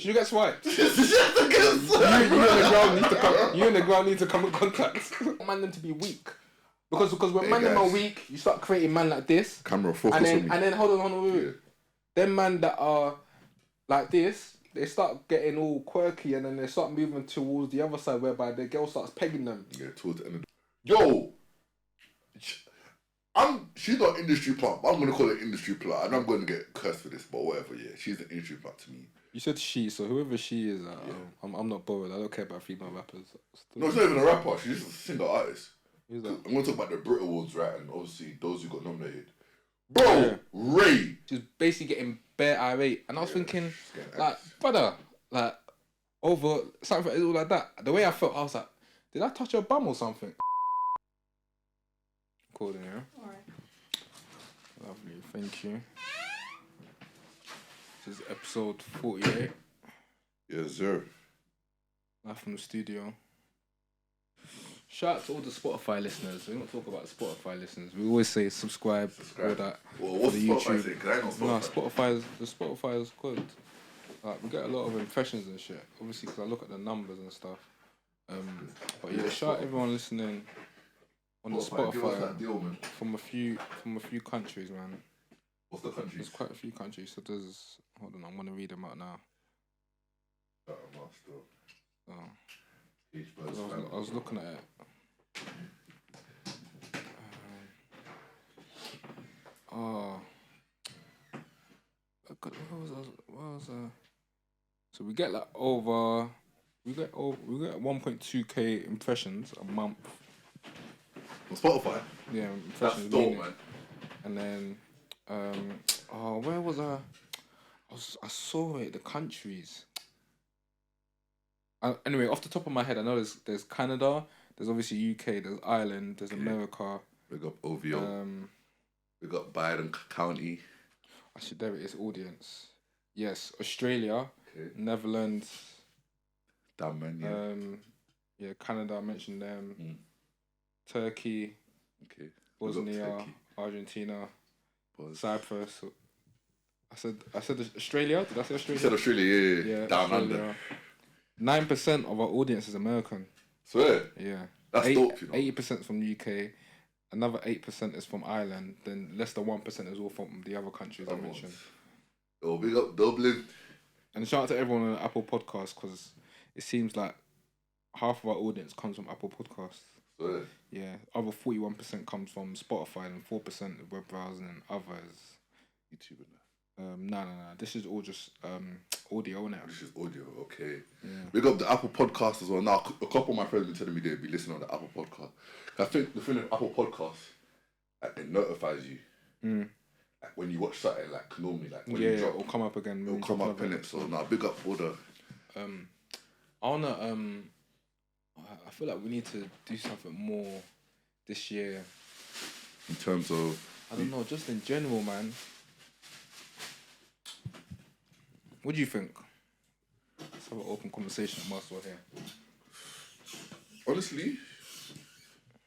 Should you get swiped? She has to get swiped. You and the ground need to come in contact. Man them to be weak. Because when man them are weak, you start creating man like this. Camera focus and then, on me. And then hold on, wait. Yeah. Them man that are like this, they start getting all quirky and then they start moving towards the other side whereby the girl starts pegging them. Yeah, towards the end of the... Yo! She's not industry plant, but I'm going to call her industry plant. And I'm going to get cursed for this, but whatever, yeah. She's an industry plant to me. You said she, so whoever she is, I'm not bothered. I don't care about female rappers. No, she's not even a rapper. She's just a singer artist. Who's that? I'm going to talk about the Brit Awards, right? And obviously those who got nominated. Bro, Raye. She's basically getting bare irate. And I was thinking, like, brother, like, over something like that. The way I felt, I was like, did I touch her bum or something? Recording, yeah? Alright. Lovely, thank you. This is episode 48. Yes, sir. Live from the studio. Shout out to all the Spotify listeners. We don't talk about Spotify listeners. We always say subscribe. All that. Well, what's the Spotify saying? Because I know Spotify. No, Spotify is good. Like, we get a lot of impressions and shit. Obviously, because I look at the numbers and stuff. But yeah, shout out everyone listening on the Spotify from a few countries, man. What's the countries? There's quite a few countries. So there's... Hold on, I'm going to read them out now. I was looking at it. So we get like over... We get 1.2k impressions a month. On Spotify? Yeah, impressions. That's dope, man. And then... where was I? I saw it, the countries. Anyway, off the top of my head, I know there's Canada, there's obviously UK, there's Ireland, there's America. We got OVO. We got Biden County. Actually, there it is, audience. Yes, Australia, Netherlands. Damn, man, yeah, Canada, I mentioned them. Turkey. Okay. Bosnia, Argentina. Cyprus. I said Australia. Did I say Australia? You said Australia, yeah. Down Australia. 9% of our audience is American. Swear? Yeah. That's dope, you know. 80% from the UK. Another 8% is from Ireland. Then less than 1% is all from the other countries I mentioned. Oh, big up Dublin. And shout out to everyone on the Apple Podcast because it seems like half of our audience comes from Apple Podcasts. Swear? Yeah. Other 41% comes from Spotify and 4% web browsing and others. YouTube and that. No. This is all just audio now. This is audio, okay. Yeah. Big up the Apple Podcast as well. Now, a couple of my friends have been telling me they'd be listening on the Apple Podcast. I think the thing with Apple Podcast, like, it notifies you. Like, when you watch something, like, normally, like, when you drop, it'll come up again. It'll come up in it. So, now, big up all the... I wanna, I feel like we need to do something more this year. In terms of... I don't know, just in general, man. What do you think? Let's have an open conversation whilst we're here. Honestly,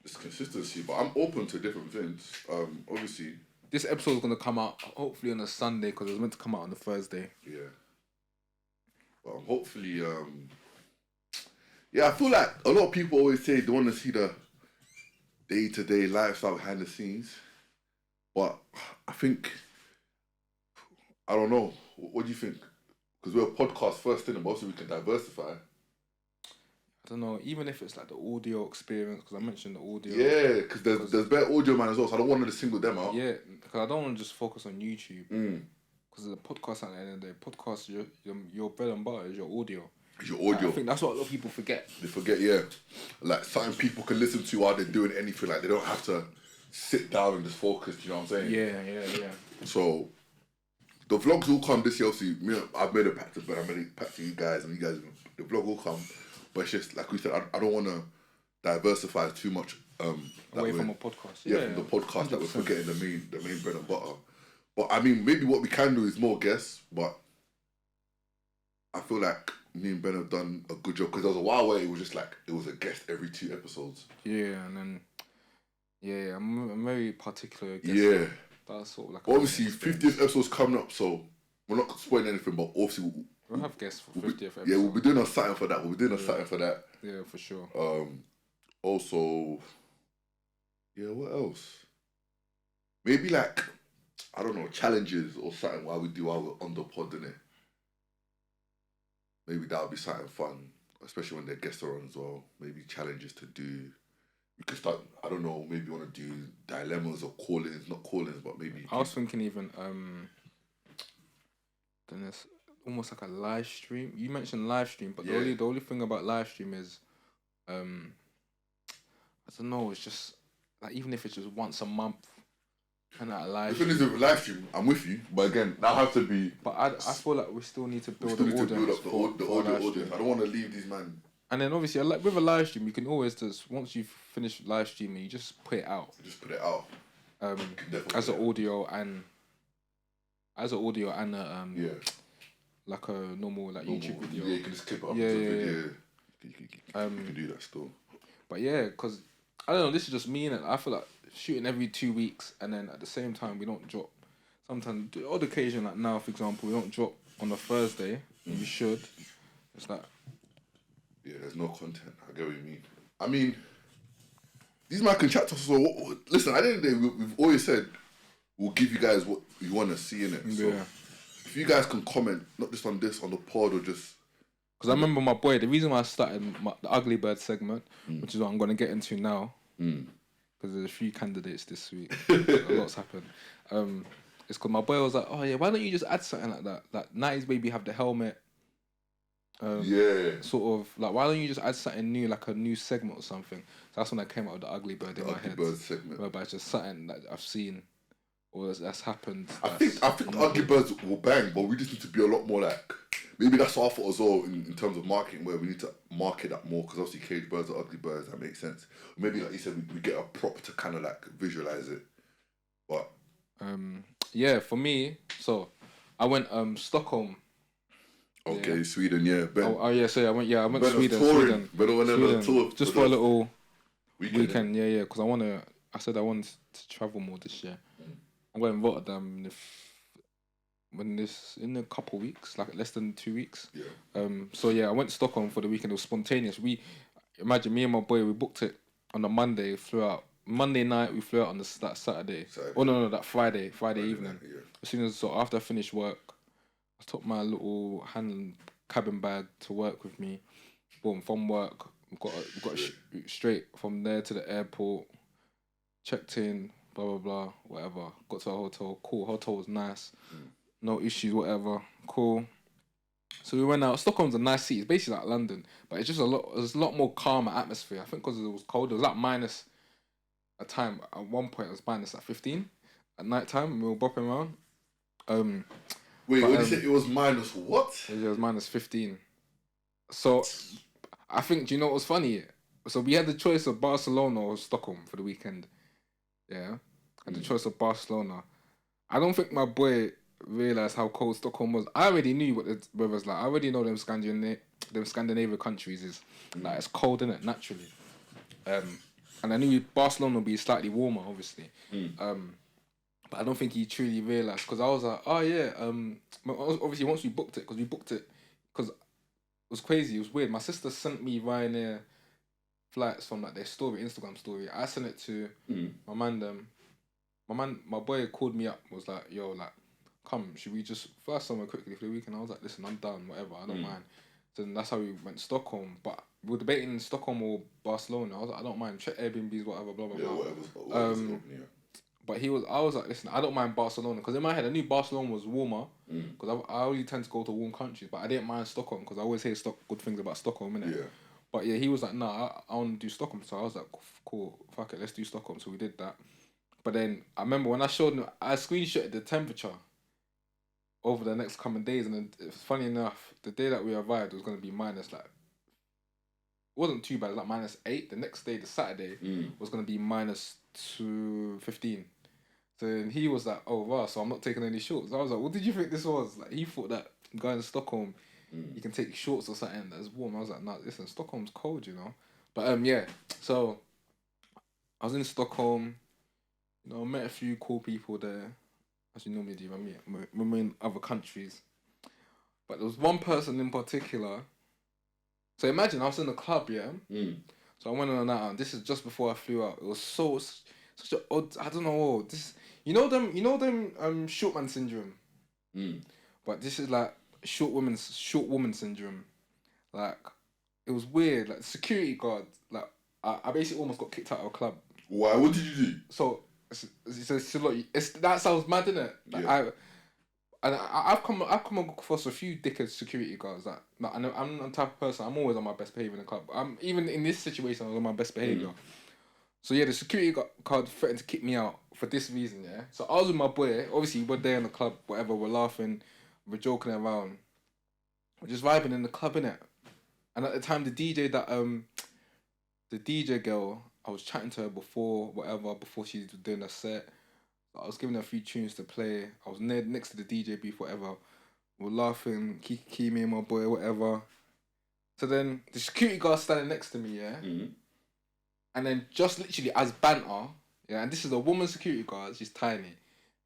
it's consistency, but I'm open to different things. Obviously... This episode is going to come out hopefully on a Sunday because it was meant to come out on a Thursday. Yeah. Well, hopefully... Yeah, I feel like a lot of people always say they want to see the day-to-day lifestyle behind the scenes. But I think... I don't know. What do you think? Because we're a podcast first thing, but also we can diversify. I don't know, even if it's like the audio experience, because I mentioned the audio. Yeah, because there's better audio man as well, so I don't want to single them out. Yeah, because I don't want to just focus on YouTube. Because the podcast at the end of the day, podcast, your bread and butter is your audio. It's your audio. I think that's what a lot of people forget. They forget, yeah. Like, something people can listen to while they're doing anything. Like, they don't have to sit down and just focus, you know what I'm saying? Yeah. So... The vlogs will come this year, obviously. I've made a pact to you guys, and you guys, the vlog will come. But it's just, like we said, I don't want to diversify too much. Away from a podcast. Yeah, from the podcast 100%. That we're forgetting the main bread and butter. But, I mean, maybe what we can do is more guests, but I feel like me and Ben have done a good job, because there was a while where it was just like, it was a guest every 2 episodes. Yeah, and then, I'm very particular. Yeah. That's sort of like... Obviously, 50th episode's coming up, so we're not spoiling anything, but obviously We'll have guests for 50th episode. Yeah, we'll be doing a something for that. We'll be doing a something for that. Yeah, for sure. Also, yeah, what else? Maybe like, I don't know, challenges or something while we're on the pod, innit? Maybe that would be something fun, especially when their guests are on as well. Maybe challenges to do. We could start, I don't know, maybe you want to do dilemmas or call-ins, not call-ins, but maybe... I was thinking even, then it's almost like a live stream. You mentioned live stream, but the only thing about live stream is, I don't know, it's just, like, even if it's just once a month, and that live stream. The thing is with live stream, I'm with you, but again, that has to be... But I feel like we still need to build an audience. Build up the audience. I don't want to leave these man. And then obviously, like with a live stream, you can always just, once you've finished live streaming, you just put it out. As an audio and like a normal YouTube video. Yeah, you can just clip it up. You can do that still. But yeah, because I don't know, this is just me, and I feel like shooting every 2 weeks, and then at the same time we don't drop. Sometimes, the odd occasion, like now, for example, we don't drop on a Thursday. We should. It's like, yeah, there's no content. I get what you mean. I mean, these man can chat to us. So listen, at the end of the day, we've always said we'll give you guys what you want to see in it. So if you guys can comment, not just on this, on the pod, or just... Because I remember my boy, the reason why I started the Ugly Bird segment, which is what I'm going to get into now, because there's a few candidates this week, a lot's happened. It's because my boy was like, oh yeah, why don't you just add something like that? Like 90s Baby have the helmet. Sort of, like, why don't you just add something new, like a new segment or something? So that's when I came out with the Ugly Bird in my head. Bird segment. Whereby it's just something that I've seen or that's happened. I think the Ugly Birds will bang, but we just need to be a lot more like... Maybe that's our fault as well in terms of marketing, where we need to market that more, because obviously cage birds are ugly birds, that makes sense. Maybe, like you said, we get a prop to kind of like visualize it. But yeah, for me, so I went Stockholm. Okay, Sweden, yeah. Oh yeah, so I went Ben Sweden. Sweden. Just for a little weekend, yeah, because I said I wanted to travel more this year. I'm going to Rotterdam in a couple weeks, like less than 2 weeks. So yeah, I went to Stockholm for the weekend. It was spontaneous. Imagine me and my boy, we booked it on a Monday, flew out. Monday night, we flew out on that Saturday. Oh no, that Friday evening. Night, yeah. As soon as, after I finished work, I took my little hand cabin bag to work with me. Boom, from work, we got straight from there to the airport, checked in, blah, blah, blah, whatever. Got to a hotel. Cool, hotel was nice. No issues, whatever. Cool. So we went out. Stockholm's a nice city. It's basically like London, but it's just there's a lot more calmer atmosphere. I think because it was cold. It was like minus a time. At one point, it was minus like 15 at night time. We were bopping around. Wait, what did you say? It was minus what? It was minus 15. So I think, do you know what was funny? So we had the choice of Barcelona or Stockholm for the weekend. Yeah. Had the choice of Barcelona. I don't think my boy realised how cold Stockholm was. I already knew what the weather's like. I already know them Scandinavian countries is like, it's cold, innit, naturally. And I knew Barcelona would be slightly warmer, obviously. But I don't think he truly realised, because I was like, oh yeah, obviously once we booked it, because it was crazy, it was weird. My sister sent me Ryanair flights from like their Instagram story. I sent it to my man. My boy called me up, was like, yo, like, come, should we just fly somewhere quickly for the weekend? I was like, listen, I'm done, whatever, I don't mind. So then that's how we went to Stockholm. But we were debating Stockholm or Barcelona. I was like, I don't mind, check Airbnbs, whatever, blah, blah, blah. Whatever's But I was like, listen, I don't mind Barcelona, because in my head I knew Barcelona was warmer, because I only tend to go to warm countries, but I didn't mind Stockholm, because I always hear good things about Stockholm, innit? Yeah. But yeah, he was like, nah, I want to do Stockholm. So I was like, cool, fuck it, let's do Stockholm. So we did that. But then I remember when I showed him, I screenshotted the temperature over the next coming days, and then funny enough, the day that we arrived was going to be minus, like, it wasn't too bad, it was like -8. The next day, the Saturday, was going to be -15. So then he was like, oh wow, so I'm not taking any shorts. I was like, what did you think this was? Like, he thought that going to Stockholm, you can take shorts or something that's warm. I was like, nah, listen, Stockholm's cold, you know. But yeah, so I was in Stockholm, you know, met a few cool people there, as you normally do when we're in other countries. But there was one person in particular. So imagine I was in the club, yeah. So I went on a night out. This is just before I flew out. It was such an odd. I don't know. This you know them short man syndrome. But this is like short woman syndrome. Like it was weird. Like security guard. Like I basically almost got kicked out of a club. Why? What did you do? So that sounds mad, innit? Like, I've come across a few dickhead security guards that I'm the type of person. I'm always on my best behavior in the club. I'm even in this situation. I was on my best behavior. So yeah, the security guard threatened to kick me out for this reason. Yeah. So I was with my boy. Obviously, we're there in the club. Whatever. We're laughing. We're joking around. We're just vibing in the club, innit? And at the time, the DJ girl, I was chatting to her before she was doing a set. I was giving her a few tunes to play. I was next to the DJ booth, whatever. We're laughing, Kiki, me and my boy, whatever. So then the security guard standing next to me, yeah? And then just literally as banter, yeah, and this is a woman security guard, she's tiny,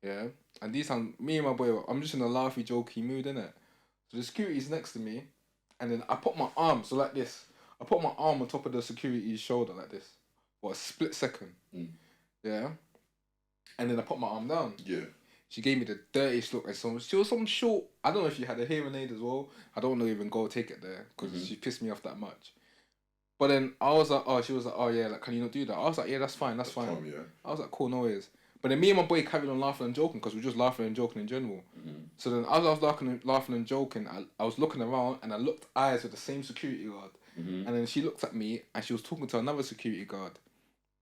yeah? And these times, me and my boy, I'm just in a laughy, jokey mood, innit? So the security's next to me, and then I put my arm, so like this, I put my arm on top of the security's shoulder like this, for a split second, yeah? And then I put my arm down. Yeah. She gave me the dirtiest look. And she was some short. I don't know if she had a hearing aid as well. I don't know even go take it there because she pissed me off that much. But then I was like, she was like, oh yeah, like can you not do that? I was like, yeah, that's fine. Yeah. I was like, cool, no worries. But then me and my boy carried on laughing and joking because we were just laughing and joking in general. So then as I was laughing and joking, I was looking around and I looked eyes with the same security guard. And then she looked at me and she was talking to another security guard,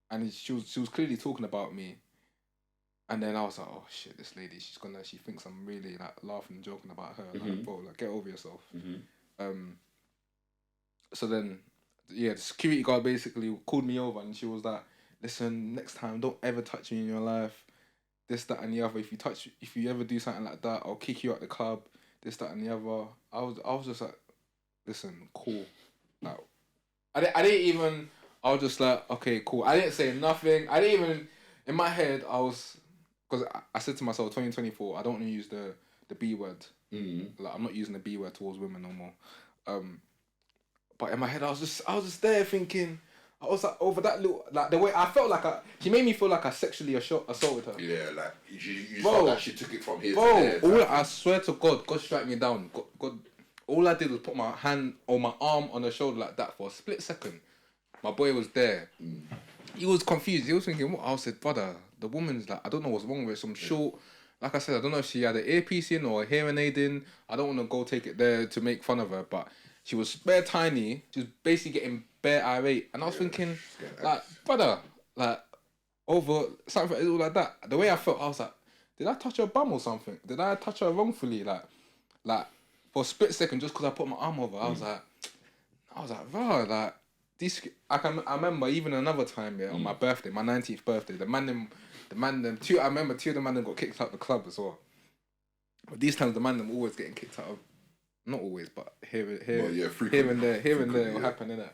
and she was clearly talking about me. And then I was like, oh shit, this lady, she thinks I'm really like laughing and joking about her. Like, bro, like get over yourself. So then, yeah, the security guard basically called me over and she was like, listen, next time, don't ever touch me in your life. This, that, and the other. If you ever do something like that, I'll kick you out the club. This, that, and the other. I was just like, listen, cool. Like, I didn't even. I was just like, okay, cool. I didn't say nothing. I didn't even. In my head, I was. Because I said to myself, 2024, I don't want to use the B word. Like I'm not using the B word towards women no more. But in my head, I was just there thinking. I was like over that little, like the way I felt like she made me feel like I sexually assaulted her. Yeah, like you felt like she took it from here to there. I swear to God strike me down. God, all I did was put my hand or my arm on her shoulder like that for a split second. My boy was there. He was confused. He was thinking, what? I said, brother, the woman's like, I don't know what's wrong with her. Some short, like I said, I don't know if she had an earpiece in or a hearing aid in. I don't want to go take it there to make fun of her, but she was bare tiny. She was basically getting bare irate. And I was thinking, like, brother, like, over something like that. The way I felt, I was like, did I touch her bum or something? Did I touch her wrongfully? Like for a split second, just because I put my arm over, I was like, bro, like, I remember even another time, yeah, on my birthday, my 19th birthday, the man them two. I remember two of the man them got kicked out of the club as well. But these times the man them always getting kicked out of, not always, but here and there will happen, innit?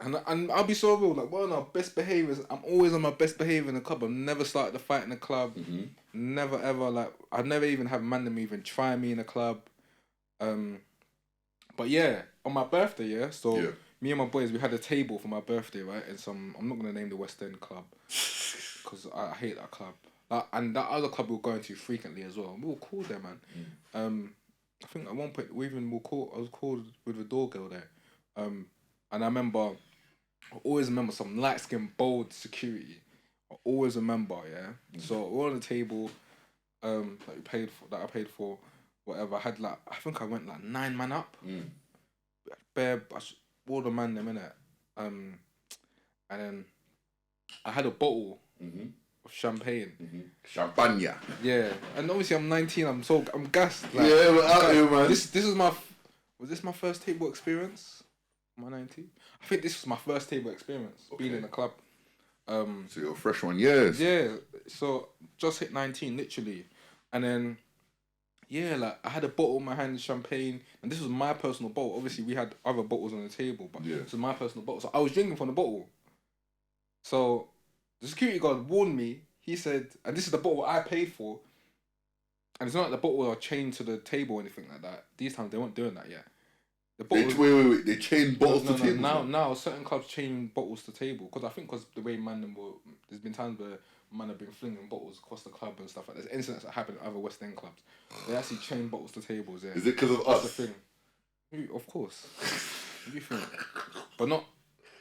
And I'll be so real, like one of our best behaviours. I'm always on my best behaviour in the club. I've never started a fight in the club. Never ever, like I've never even had man them even try me in the club. But yeah, on my birthday, yeah. So me and my boys, we had a table for my birthday, right? In some, I'm not gonna name the West End club because I hate that club. And that other club we were going to frequently as well. We were cool there, man. I think at one point I was called with the door girl there. And I always remember some light skinned bold security. I always remember, yeah. So we're on the table, that I paid for. Whatever, I had like, I think I went like 9 man up. Bare, all the man them in it. And then I had a bottle of champagne. Champagne. Yeah, and obviously I'm 19. I'm gassed. Like, yeah, we're out here, man. Was this my first table experience? Am I 19? I think this was my first table experience being in a club. So you're a fresh one, yes. Yeah, so just hit 19 literally, and then. Yeah, like I had a bottle in my hand, champagne, and this was my personal bottle. Obviously, we had other bottles on the table, but this was my personal bottle. So I was drinking from the bottle. So the security guard warned me. He said, and this is the bottle I paid for. And it's not like the bottle are chained to the table or anything like that. These times they weren't doing that yet. The bottles, wait. They chain bottles to tables. Now certain clubs chain bottles to table because I think the way there's been times where man have been flinging bottles across the club and stuff like that. There's incidents that happen at other West End clubs. They actually chain bottles to tables. Yeah. Is it because of us? That's the thing. Of course. What do you think? But not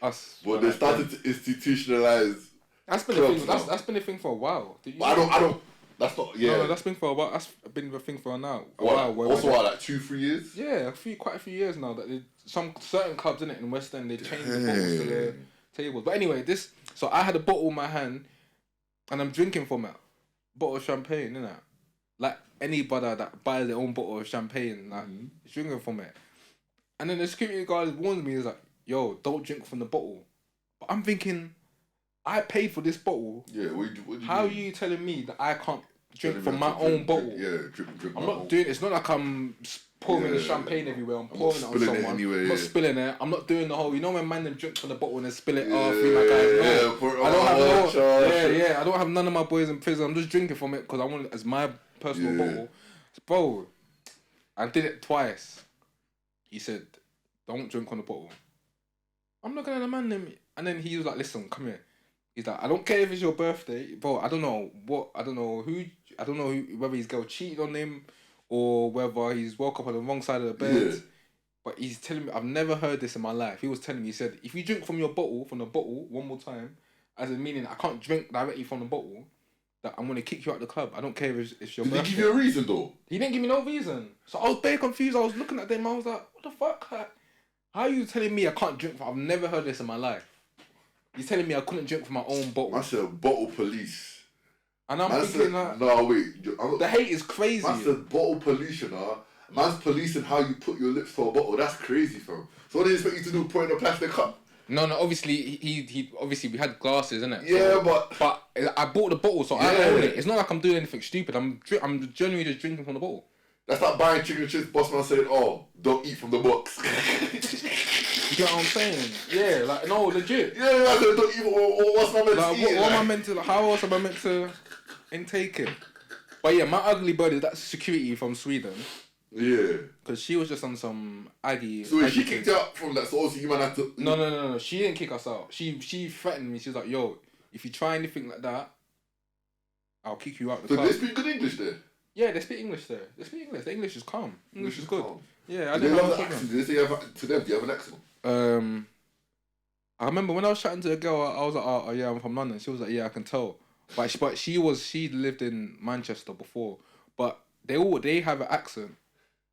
us. But they started to institutionalize. That's been a thing. That's been a thing for a while. I don't. That's not. Yeah. No, that's been for a while. That's been the thing for a while. Also, like 2-3 years. Yeah, quite a few years now. That some certain clubs in West End they change the bottles to their tables. But anyway, so I had a bottle in my hand, and I'm drinking from it. Bottle of champagne, innit? Like anybody that buys their own bottle of champagne, like is drinking from it. And then the security guard warns me, he's like, "Yo, don't drink from the bottle." But I'm thinking, I paid for this bottle. Yeah, what do you How are you telling me that I can't drink from my own bottle? Drink. I'm not doing. It's not like I'm pouring the champagne everywhere. I'm pouring it on someone. I'm not spilling it. I'm not doing the whole. You know when man them drink from the bottle and then spill it off. I don't have none of my boys in prison. I'm just drinking from it because I want it as my personal bottle. Bro, I did it twice. He said, "Don't drink on the bottle." I'm looking at the man then, and then he was like, "Listen, come here." He's like, "I don't care if it's your birthday, bro. I don't know whether his girl cheated on him or whether he's woke up on the wrong side of the bed." Yeah. But he's telling me, I've never heard this in my life. He was telling me, he said, if you drink from the bottle one more time, as in meaning I can't drink directly from the bottle, that I'm gonna kick you out of the club. I don't care if it's your birthday. Did he give you a reason though? He didn't give me no reason. So I was very confused. I was looking at them. I was like, what the fuck? How are you telling me I can't drink from? I've never heard this in my life. He's telling me I couldn't drink from my own bottle. I said bottle police. And I'm thinking like... No, wait. The hate is crazy. I said bottle police, you know. Man's policing how you put your lips to a bottle. That's crazy, fam. So what do you expect you to do? Put in a plastic cup? No, obviously, he obviously, we had glasses, innit? Yeah, so, but I bought the bottle, so I own it. It's not like I'm doing anything stupid. I'm genuinely just drinking from the bottle. That's like buying chicken and chips, boss man saying, "Oh, don't eat from the box." You get what I'm saying? Yeah, like, no, legit. Yeah, I said, don't eat, what's my meant to eat? What am I meant to, how else am I meant to intake it? But yeah, my ugly bird, that's security from Sweden. Yeah. Because she was just on some Aggie. So she kicked you out from that, so obviously you might have to... No. She didn't kick us out. She threatened me. She was like, "Yo, if you try anything like that, I'll kick you out the club." So they speak good English there? Yeah, they speak English there. They speak English. The English is calm. English is good. Calm. Yeah, I didn't have an accent. Did they say to them, do you have an accent? I remember when I was chatting to a girl, I was like, "Oh yeah, I'm from London." She was like, "Yeah, I can tell." But she lived in Manchester before. But they have an accent.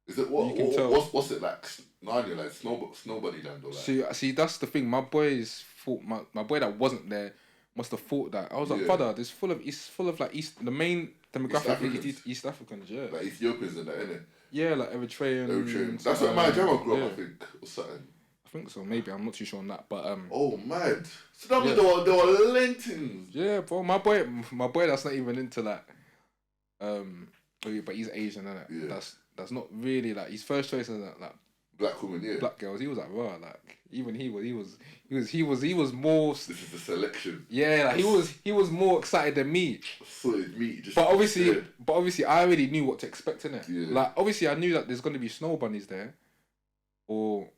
Is it what's it like? Narnia, like Snowbody Land or like? See, that's the thing. My boys thought my boy that wasn't there must have thought that. I was like, "Brother, it's full of like the main demographic is East Africans, yeah. Like Ethiopians and that, innit? Yeah, like Eritrean. That's what my grandma grew up, I think, or something. I think so, maybe. I'm not too sure on that, but Oh, mad. So that means they were Lentins. Yeah, bro. My boy that's not even into like but he's Asian, innit? Yeah. That's not really like his first choice is like black women, yeah. Black girls. He was like, raw, like even he was more. This is the selection. Yeah, like he was more excited than me. Solid meat. But obviously, I already knew what to expect, innit? Yeah. Like obviously, I knew that there's gonna be snow bunnies there, or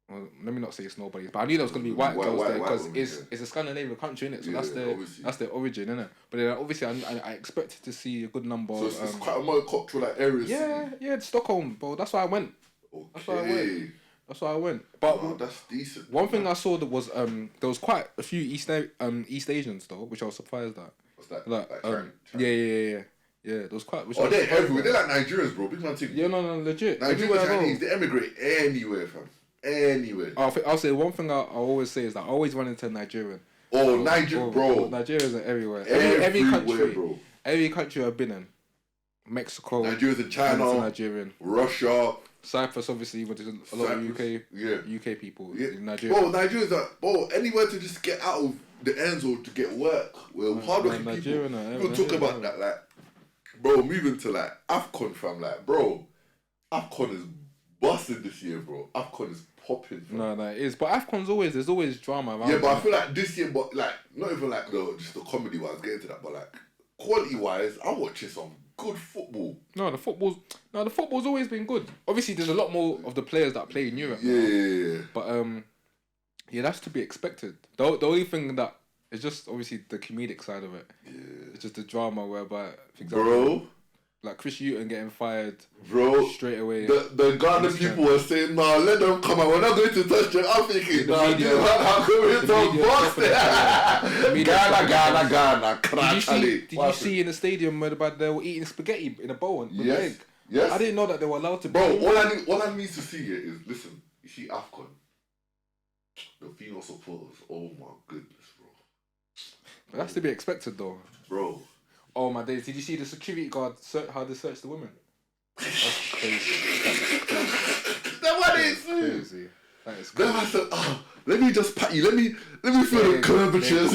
well, let me not say snow bunnies, but I knew there was gonna be white girls there because it's a Scandinavian country, innit? So that's their origin, innit? But then obviously, I expected to see a good number. So it's quite a multicultural like areas. Yeah, Stockholm, bro. That's why I went. Okay. That's why I went. But that's decent. One thing I saw that was there was quite a few East Asians though, which I was surprised at. What's that? Like Yeah. There was quite. They're everywhere. They're like Nigerians, bro. Big man thing. Yeah, no, legit. Nigerian Chinese, they emigrate anywhere, fam. Anywhere. I'll say one thing I always say is that I always run into Nigerian. Oh, Nigeria, bro. Nigerians are everywhere. Every country, bro. Every country I've been in. Mexico. Nigerians in China. Nigerian. Russia. Cyprus, obviously, but there's a lot of UK people in Nigeria. Bro, Nigerians are, anywhere to just get out of the ends or to get work. Well, hardworking people. People talk about that, like, bro, moving to, like, AFCON, fam, like, bro, AFCON is busted this year, bro. AFCON is popping, fam. No, it is. But AFCON's there's always drama around. Yeah, but I feel like this year, but, like, not even, like, just the comedy-wise, get into that, but, like, quality-wise, I'm watching some good football. No, the football's always been good. Obviously, there's a lot more of the players that play in Europe. Yeah. But yeah, that's to be expected. The only thing that is just obviously the comedic side of it. Yeah. It's just the drama whereby, for example, bro, like Chris Hughton getting fired, bro, straight away. The Ghana people were saying, "Nah, let them come out. We're not going to touch them." I'm thinking, "Nah, how come we don't box it?" Ghana. Did you see in the stadium where they were eating spaghetti in a bowl with egg? Yes. I didn't know that they were allowed to. Bro, all I need to see it is, listen, you see AFCON, the female supporters. Oh my goodness, bro. But that's to be expected, though. Bro. Oh my days! Did you see the security guard how they searched the women? That's crazy. That one is crazy. That is crazy. Then I said, let me just pat you. Let me feel the curvatures.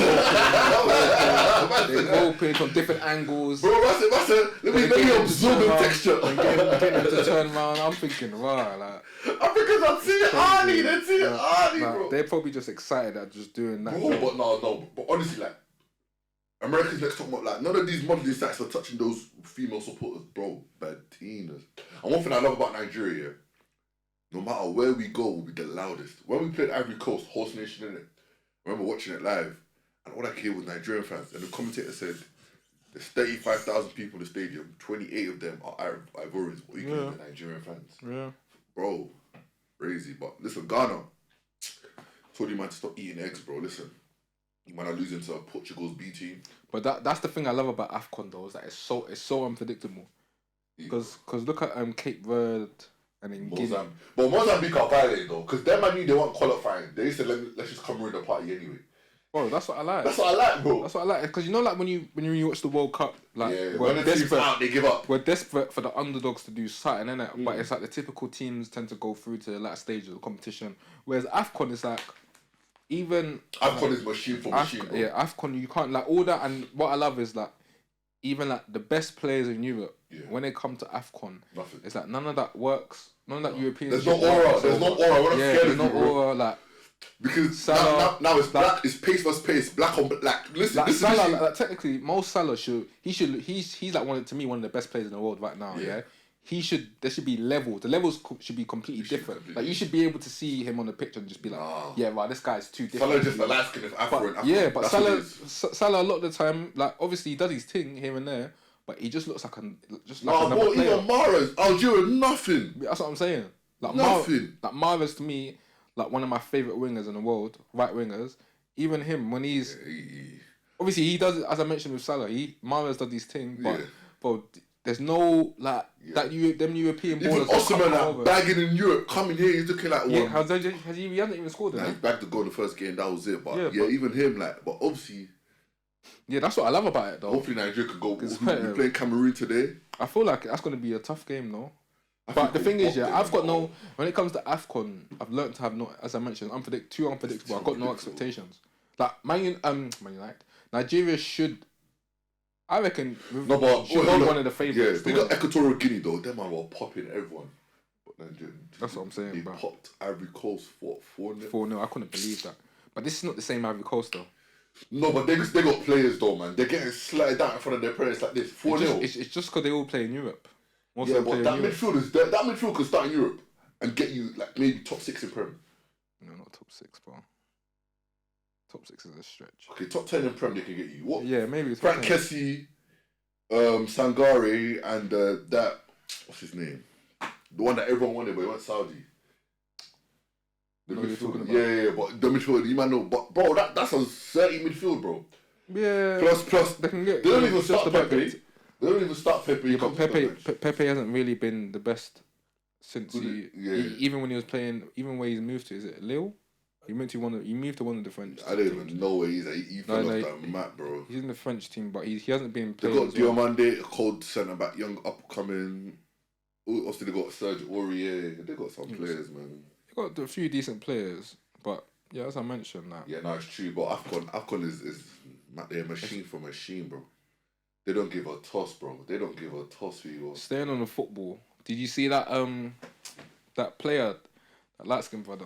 They open from different angles. Bro, I said, let me absorb the texture. And get them to turn around. I'm thinking, wow, like. Because I'm seeing Arnie. They're seeing Arnie, bro. They're probably just excited at just doing that. Bro, but no. But honestly, like, America's next top, like, none of these modeling sites are touching those female supporters, bro. Batinas. And one thing I love about Nigeria, no matter where we go, we'll be the loudest. When we played Ivory Coast, host nation, innit? I remember watching it live, and all I could hear was Nigerian fans. And the commentator said, there's 35,000 people in the stadium, 28 of them are Ivorians, or you can the Nigerian fans. Yeah. Bro, crazy. But listen, Ghana, told you man to stop eating eggs, bro. Listen. You might not losing to Portugal's B team. But that's the thing I love about AFCON though, is that it's so unpredictable. Because look at Cape Verde and then Guinea. But Mozambique are violent though, because them I knew they weren't qualifying. They said let's just come ruin the party anyway. Bro, that's what I like. That's what I like, bro. That's what I like. Because you know, like when you watch the World Cup, like when the team's out, they give up. We're desperate for the underdogs to do something, innit? But it's like the typical teams tend to go through to the last stage of the competition. Whereas AFCON is like. Even AFCON is machine for machine, bro. Yeah, AFCON, you can't like all that, and what I love is like even like the best players in Europe when they come to AFCON, it's like none of that works. None of that European. There's no aura. We're not scared of you, bro. Aura, like because Salah, now it's black. It's pace versus pace. Black on black. Listen, like Salah, like, technically, Mo Salah he's like one of the best players in the world right now. Yeah. There should be levels. The levels should be completely different. Like you should be able to see him on the pitch and just be like, yeah, right, this guy's too different. Salah just the last skin of Afro. But Salah a lot of the time, like obviously he does his thing here and there, but he just looks like another player. Even Mahrez, Algeria, nothing. That's what I'm saying. Like nothing. Like Mahrez to me, like one of my favourite wingers in the world, right wingers. Even him when he's obviously he does, as I mentioned with Salah, Mahrez does his thing, but there's no like them European ballers. Even Oshimen bagging in Europe, coming here, he's looking like he hasn't even scored. He bagged the goal in the first game. That was it. But even him, like, but obviously, that's what I love about it though. Hopefully Nigeria can go. We're playing Cameroon today. I feel like that's going to be a tough game, though. But the thing is, I've got no. When it comes to AFCON, I've learned to have no, as I mentioned, too unpredictable. I've got no expectations. Like Man United, Nigeria should. I reckon should be one of the favourites. Yeah, they got Equatorial Guinea though. Them man were popping everyone. But Nigeria, that's what I'm saying. They popped Ivory Coast for 4-0. 4-0. I couldn't believe that. But this is not the same Ivory Coast though. No, but they got players though, man. They're getting slided down in front of their parents like this. 4-0. It's just because they all play in Europe. But that midfield could start in Europe and get you like maybe top 6 in Prem. No, not top 6, bro. Top 6 is a stretch. Okay, top 10 in Prem they can get you. What? Yeah, maybe. Frank Kessie, Sangare, and that what's his name? The one that everyone wanted, but he went Saudi. The midfield, yeah, but the midfield, you might know, but bro, that's a 30 midfield, bro. Yeah. Plus, they can get. They don't even start Pepe. They don't even start Pepe. Yeah, but Pepe hasn't really been the best since even when he was playing, even where he's moved to, is it Lille? He moved to one of the French. I don't even know where he's at. He fell off that map, bro. He's in the French team, but he hasn't been playing. They got Diomande, a cold centre back, young upcoming. Also, they got Serge Aurier. They got some players, man. They got a few decent players, but yeah, as I mentioned, that. Yeah, no, it's true. But AFCON is they're machine for machine, bro. They don't give a toss, bro. They don't give a toss for you. Staying on the football, did you see that that player, that light skin brother?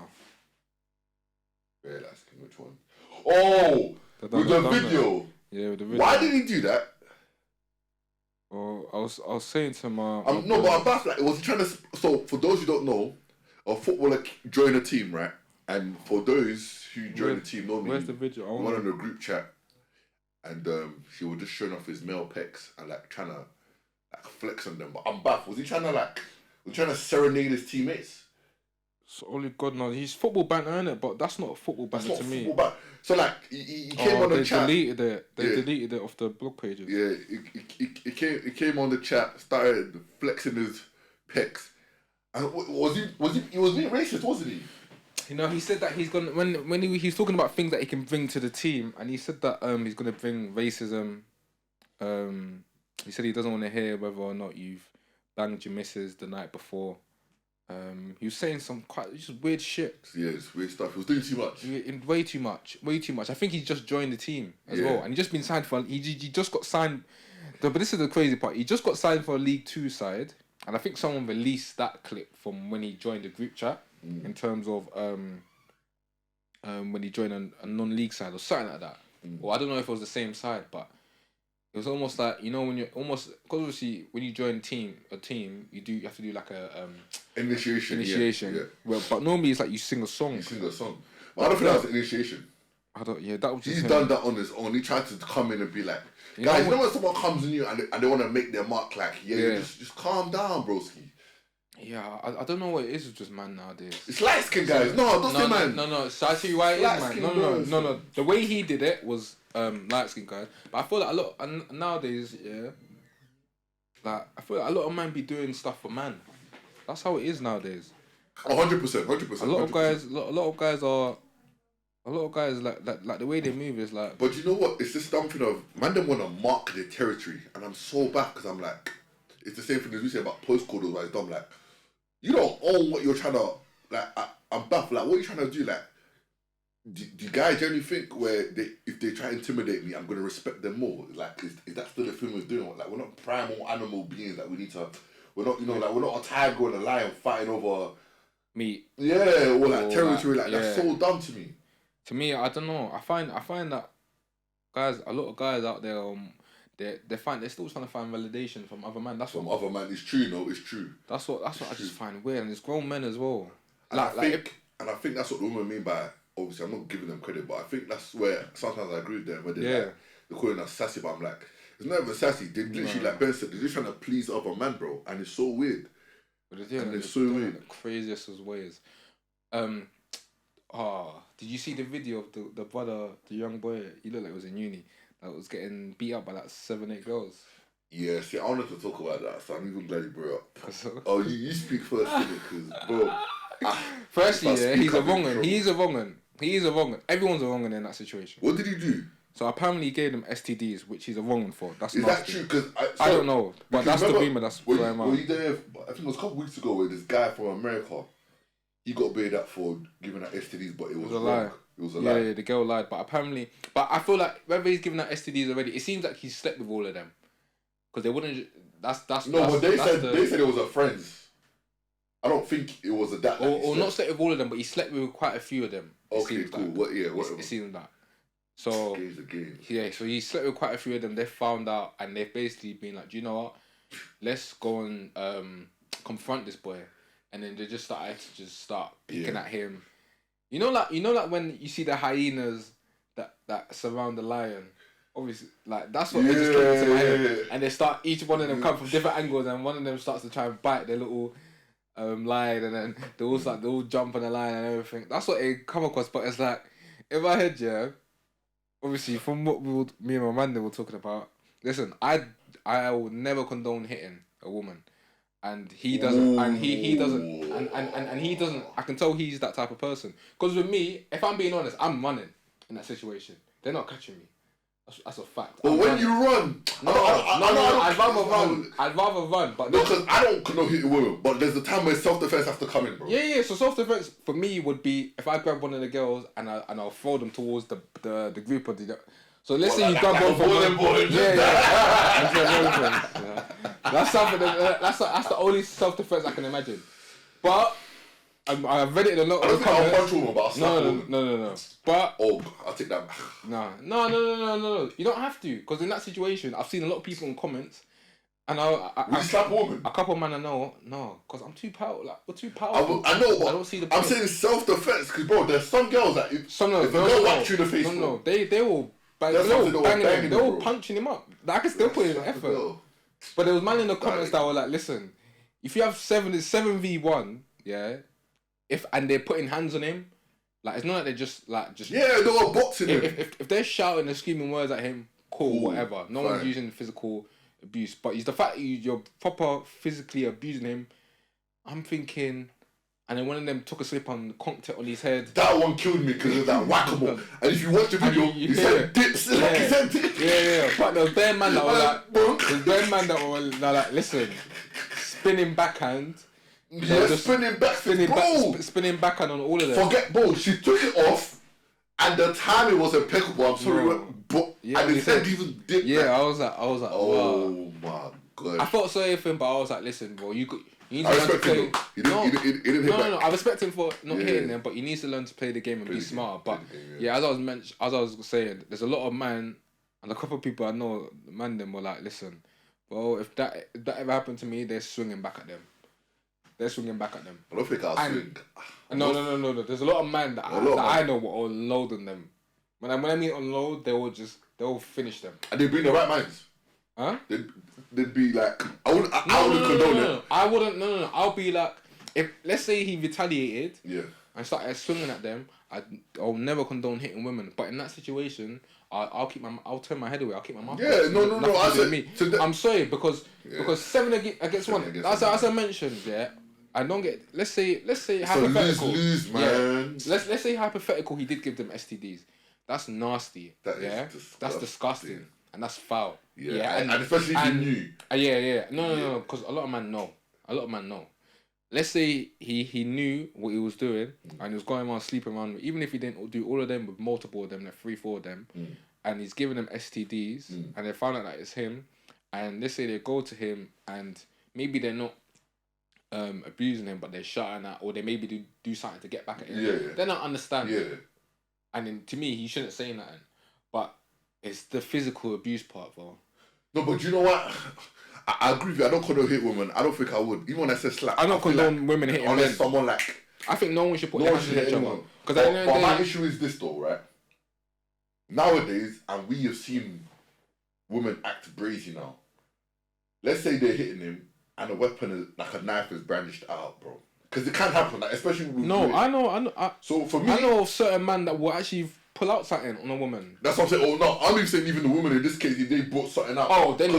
Yeah, light skin. Which one? Oh, with the video. Yeah, with the video. Why did he do that? Oh, I was saying to my no, but I'm baffled. Like, was he trying to? So for those who don't know, a footballer joined a team, right? And for those who join the team, normally where's the video? We went on a group chat, and she was just showing off his male pecs and like trying to like flex on them. But I'm baffled. Was he trying to serenade his teammates? So only God knows. He's football banter, innit? But that's not football banter to me. So like he came on the chat. Deleted it. They deleted it off the blog pages. Yeah, he came on the chat, started flexing his pecs. And was he was being racist, wasn't he? You know, he said that he's gonna when he's talking about things that he can bring to the team, and he said that he's gonna bring racism. He said he doesn't want to hear whether or not you've banged your missus the night before. He was saying some quite just weird shit. Yeah, it's weird stuff. He was doing too much. Way too much. I think he's just joined the team as well, and he just been signed for. He just got signed. But this is the crazy part. He just got signed for a League 2 side, and I think someone released that clip from when he joined the group chat in terms of when he joined a non-league side or something like that. Or I don't know if it was the same side, but it was almost like, you know, when you're almost, because obviously when you join a team, you have to do like a initiation. Yeah. Well, but normally it's like you sing a song. But I don't think that was an initiation. That was just He's done that on his own. He tried to come in and be like, guys, you know when someone comes in you and they want to make their mark, like, just calm down, broski. Yeah, I don't know what it is with just man nowadays. It's light skin, guys. No, don't say man. No. So I tell you why it is, man. No. The way he did it was light skin guys. But I feel like a lot nowadays, like I feel like a lot of men be doing stuff for man. That's how it is nowadays. 100%. A lot of guys like the way they move is like. But you know what? It's this dumb thing of man don't want to mark their territory, and I'm so back because I'm like, it's the same thing as we say about postcode. Where it's dumb. Like, you don't own what you're trying to like. I'm baffled. Like, what are you trying to do? Like, do guys generally think where if they try to intimidate me, I'm gonna respect them more? Like, is that still the thing we're doing? Like, we're not primal animal beings that we need to. We're not, like we're not a tiger and a lion fighting over meat. Yeah, or like territory. Like that's so dumb to me. To me, I don't know. I find that guys, a lot of guys out there, they're still trying to find validation from other men. Other man. It's true, no, it's true. That's what I just find weird, and it's grown men as well. And I think that's what the women mean by. Obviously, I'm not giving them credit, but I think that's where sometimes I agree with them. Where they're calling us sassy, but I'm like, it's not even sassy. They literally, like Ben said, they're just trying to please other man, bro, and it's so weird. But it's so weird. The craziest of ways. Did you see the video of the brother, the young boy? He looked like he was in uni. That was getting beat up by like 7-8 girls. Yeah, see, I wanted to talk about that, so I'm even glad you brought it up. Oh, you speak first, because bro. Firstly, he's a wrong un. He is a wrong un. Everyone's a wrong un in that situation. What did he do? So apparently he gave them STDs, which he's a wrong un for. That's is nasty. That true? Because I don't know, but that's the rumor that's going on. Were you there? I think it was a couple weeks ago where this guy from America, he got bailed out for giving out STDs, but it was a lie. It was a lie. Yeah, the girl lied, but apparently, I feel like whether he's giving out STDs already, it seems like he's slept with all of them, because they wouldn't. But they said it was a friends. I don't think it was a that. Or not slept with all of them, but he slept with quite a few of them. Okay, cool. Like. It seems that. So yeah, so he slept with quite a few of them. They found out, and they've basically been like, do you know what? Let's go and confront this boy, and then they just started to start picking at him. You know, like when you see the hyenas that surround the lion. Obviously, like that's what they just came into my head, and they start each one of them come from different angles, and one of them starts to try and bite their little lion, and then they all jump on the lion and everything. That's what they come across. But it's like in my head, obviously from what me and my man were talking about. Listen, I will never condone hitting a woman, and he doesn't, and he doesn't, and he doesn't. I can tell he's that type of person. Because with me, if I'm being honest, I'm running in that situation. They're not catching me. That's a fact. But when you run, I'd rather run. But because I don't condone hitting women, but there's a time where self-defense has to come in, bro. Yeah. So self-defense for me would be if I grab one of the girls and I'll throw them towards the group of the. So let's say you grab one from them boys. Yeah. That's something. That's the only self-defense I can imagine. But I've read it in a lot of the comments. I'll punch woman, but I'll slap woman. No. But I'll take that. No. You don't have to, because in that situation, I've seen a lot of people in comments I know. Would you slap a woman? A couple of men I know, no, because I'm too powerful. Like, we're too powerful. I know, but I don't see the I'm saying self-defense because, bro, there's some girls that if a girl whacked you in the face, no, they will bang, they will punching him up. Like, I can still put in an effort. But there was man in the comments that were like, listen, if you have 7v1, yeah, and they're putting hands on him, like it's not like they're just yeah, they were boxing him. If they're shouting and screaming words at him, cool, whatever. No one's using physical abuse, but it's the fact that you're proper physically abusing him. I'm thinking, and then one of them took a slip and conked it on his head. That one killed me because of that whack-a-mole. And if you watch the video, he said dips. Yeah. Like he said dips. Yeah. But there was bare man that were like, listen, spinning backhand. Yeah, spinning backhand on all of them. Forget, bro, she took it off, and the timing was impeccable. I'm sorry, but and he said even dip. Yeah, back. I was like, oh wow. my god. I felt sorry for him, but I was like, listen, bro, you need to learn to play. He didn't hit back. No. I respect him for not hitting them, but he needs to learn to play the game and be smart. But as I was saying, there's a lot of man and a couple of people I know, man, them were like, listen, bro, if that ever happened to me, they're swinging back at them. I don't think I'll swing. No. There's a lot of men that I know will unload on them. When I mean unload, they'll finish them. And they bring the right minds. Huh? They'd be like, I wouldn't condone it. I wouldn't. No. I'll be like, if let's say he retaliated. Yeah. And started swinging at them, I'll never condone hitting women. But in that situation, I'll turn my head away. I'll keep my mouth. Yeah, no. I said me. I'm sorry because 7 against 1. As I mentioned, yeah. I don't get. Let's say hypothetical. Lose, man. Yeah. Let's say hypothetical. He did give them STDs. That's nasty. That's disgusting, and that's foul. Yeah. And especially if you knew. Yeah. No. Because a lot of men know. Let's say he knew what he was doing and he was going around sleeping around. Even if he didn't do all of them with multiple of them, like 3-4 of them, and he's giving them STDs, and they found out that it's him, and let's say they go to him and maybe they're not abusing him, but they're shouting at, or they maybe do something to get back at him. Yeah. Then I understand. Yeah. And then to me, he shouldn't say nothing. But it's the physical abuse part, bro. No, but you know what? I agree with you. I don't condone hit women. I don't think I would. Even when I say slap. I don't condone women hitting men. Unless someone like... I think no one should put their hands on each other. But my issue is this though, right? Nowadays, and we have seen women act brazy now. Let's say they're hitting him and a weapon is like a knife is brandished out, bro. Because it can happen, like, especially with I know. So for me, I know of certain men that will actually pull out something on a woman. That's what I'm saying. Oh no, I'm even saying even the woman in this case, if they brought something out. Oh, then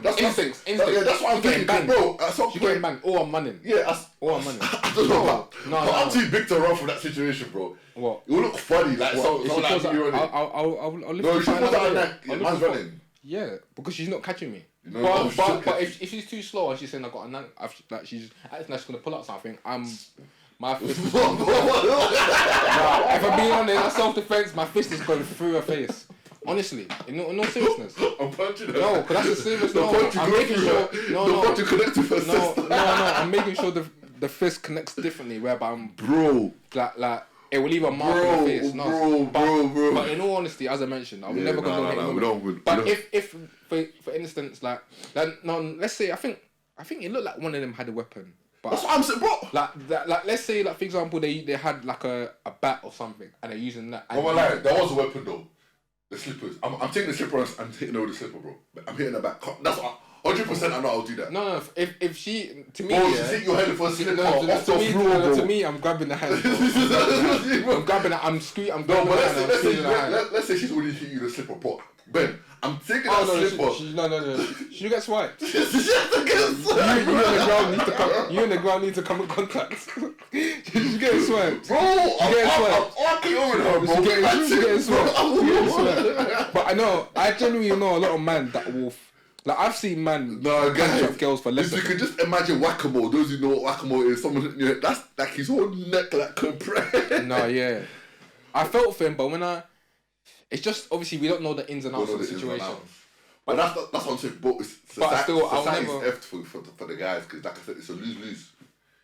that's instincts. Yeah, that's what I'm thinking, bro. At some point, getting banged. Oh, I'm money. Yeah, I'm money. I don't know. No, I'm too big to run from that situation, bro. What? It will look funny, like someone like you running. I'll lift no, she puts out like man's running. Yeah, because she's not catching me. No, but if she's too slow and she's saying I got a knife, like she's acting like she's gonna pull out something, my fist is going if I'm being honest, that's self-defense, my fist is going through her face. Honestly, in no seriousness. I'm punching her. No, because that's a serious no. I'm making sure. No, to connect with her sister. No. I'm making sure the fist connects differently, whereby I'm bro. Like it will leave a mark on the face. Bro. But in all honesty, as I mentioned, I'm never gonna hit women. But if for instance, let's say I think it looked like one of them had a weapon. But that's what I'm saying, bro. Like let's say, like, for example, they had like a bat or something, and they're using that. Oh my life, there was a weapon though. The slippers. I'm taking the slipper and hitting her with the slipper, bro. I'm hitting her back. That's what. 100% I know I'll do that. No. If she, to me, bro, she's hitting your head for a slipper off the floor, bro. To me, I'm grabbing the hand. I'm grabbing it. I'm grabbing the hand. Let's say she's already hit you the slipper, bro. Ben, I'm taking that slipper. No. She gets swiped. She has to get swiped. You and the ground need to come in contact. She's getting swiped. Bro, I'm walking over her, bro. She's getting swiped. But I genuinely know a lot of men that will. Like, I've seen man catch up girls for less. You can just imagine whack-a-mole. Those who know what whack-a-mole is, someone hitting your head. That's like his whole neck like compressed. No, yeah. I felt for him, but it's just, obviously we don't know the ins and outs of the situation. But that's what I'm saying. But society's effed for the guys, because like I said, it's a lose-lose.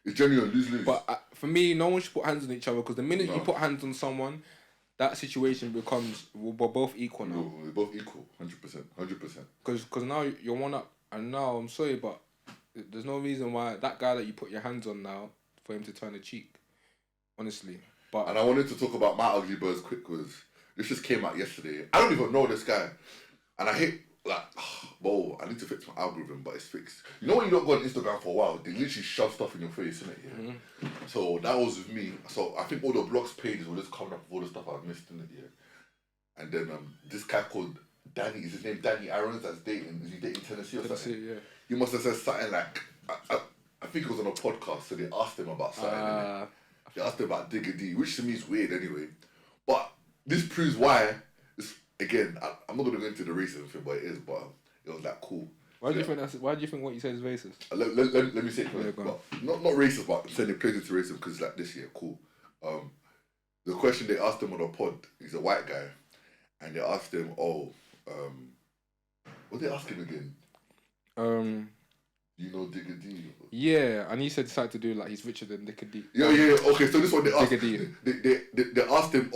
It's genuinely a lose-lose. But for me, no one should put hands on each other, because the minute you put hands on someone, that situation becomes, we're both equal now. No, we're both equal, 100%. Because now you're one up And now I'm sorry, but there's no reason why that guy that you put your hands on now for him to turn the cheek. Honestly, but and I wanted to talk about my ugly birds quick because this just came out yesterday. I don't even know this guy, and I hate like, whoa, I need to fix my algorithm, but it's fixed. You know when you don't go on Instagram for a while, they literally shove stuff in your face, innit? Yeah. Mm-hmm. So that was with me. So I think all the blogs pages were just coming up with all the stuff I've missed, innit? Yeah. And then this guy called Danny, is his name Danny Aaron's that's dating? Is he dating Tennessee or something? Yeah. He must have said something like, I think it was on a podcast, so they asked him about something. They asked him about Digga D, which to me is weird anyway. But this proves why. Again, I'm not gonna go into the racism thing, but it is. But it was like cool. Why do you think that's? Why do you think what you said is racist? Let me say it first. Not racist, but I'm saying it plays into racism because like this year, cool. The question they asked him on a pod, he's a white guy, and they asked him, what did they ask him again? You know Digga D? Yeah, and he said decided to do like he's richer than Digga D. Yeah. Okay, so this one they asked. They asked him.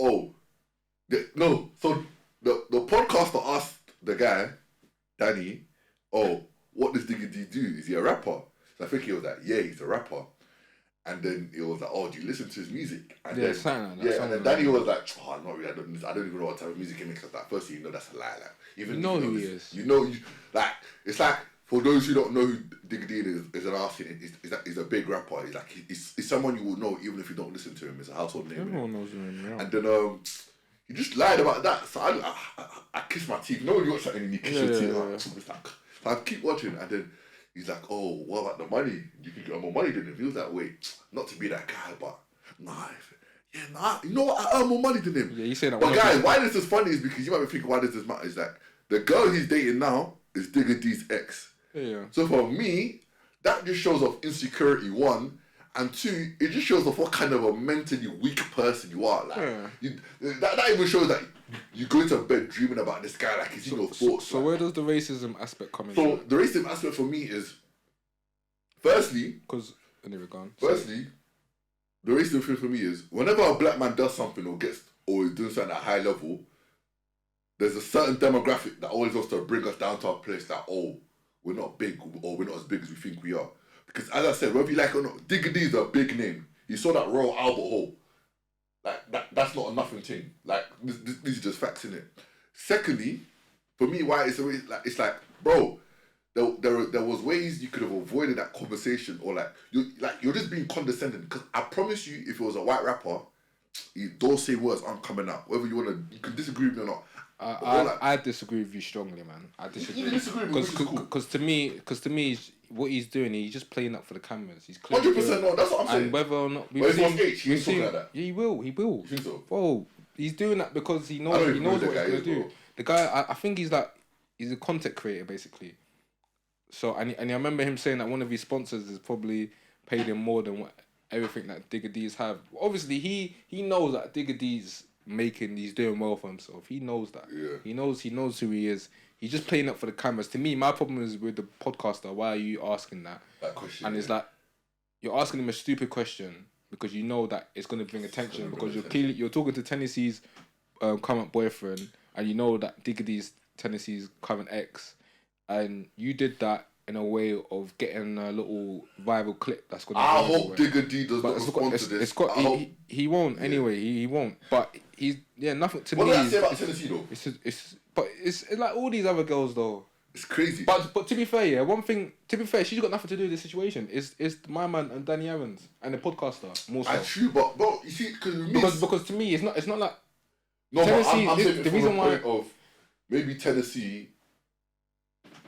So the podcaster asked the guy, Danny, what does Digga D do? Is he a rapper? So I think he was like, yeah, he's a rapper. And then it was like, do you listen to his music? And then, and then Danny was like, not really. I don't even know what type of music he makes. Like, firstly, that's a lie. Like, even you know who he is. It's like for those who don't know who Digga D is an artist. He's a big rapper. He's someone you will know even if you don't listen to him. It's a household name. Everyone knows him. Yeah. And then he just lied about that. So I kissed my teeth. You know when you watch something and you kiss your teeth. It's like, so I keep watching, and then he's like, what about the money? You can get more money than him. He was like, wait, not to be that guy, but you know what? I earn more money than him. Yeah, you say that. But guys, why this is funny is because you might be thinking why does this matter? Is like the girl he's dating now is Digga D's ex. Yeah. So for me, that just shows off insecurity, one, and two, it just shows off what kind of a mentally weak person you are. Like, that even shows that you go to bed dreaming about this guy like it's in your thoughts. So where does the racism aspect come in? So the racism aspect for me is, firstly, the racism thing for me is whenever a black man does something or is doing something at a high level, there's a certain demographic that always wants to bring us down to a place that we're not big or we're not as big as we think we are. Because as I said, whether you like it or not, Digga D is a big name. You saw that Royal Albert Hall. Like, that's not a nothing thing. Like, these are just facts in it. Secondly, for me, why it's like, bro, there was ways you could have avoided that conversation, or you're just being condescending. Because I promise you, if it was a white rapper, those same words aren't coming out. Whether you can disagree with me or not. I disagree with you strongly, man. I disagree. You disagree with me, because to me, what he's doing, he's just playing up for the cameras. He's 100%. No, that's what I'm saying. And whether or not he's talking like that. Yeah, he will. You think so? Bro, he's doing that because he knows what he's gonna do. Bro. The guy, I think he's a content creator basically. So and I remember him saying that one of his sponsors has probably paid him more than everything that Digga D's have. Obviously, he knows that Digga D's he's doing well for himself. He knows that. Yeah. He knows who he is. He's just playing up for the cameras. To me, my problem is with the podcaster. Why are you asking that question? And it's like you're asking him a stupid question because you know that it's going to bring attention because you're talking to Tennessee's current boyfriend and you know that Digga D's Tennessee's current ex, and you did that in a way of getting a little viral clip that's going to. I hope Digga D does not respond to this. He won't anyway. He won't. But he's nothing to me. What did I say about Tennessee though? It's like all these other girls though. It's crazy. But to be fair, one thing. To be fair, she's got nothing to do with this situation. It's my man and Danny Aaron's and the podcaster more so. That's true, but bro, you see, because to me it's not like. No, Tennessee, but I'm saying the reason why of maybe Tennessee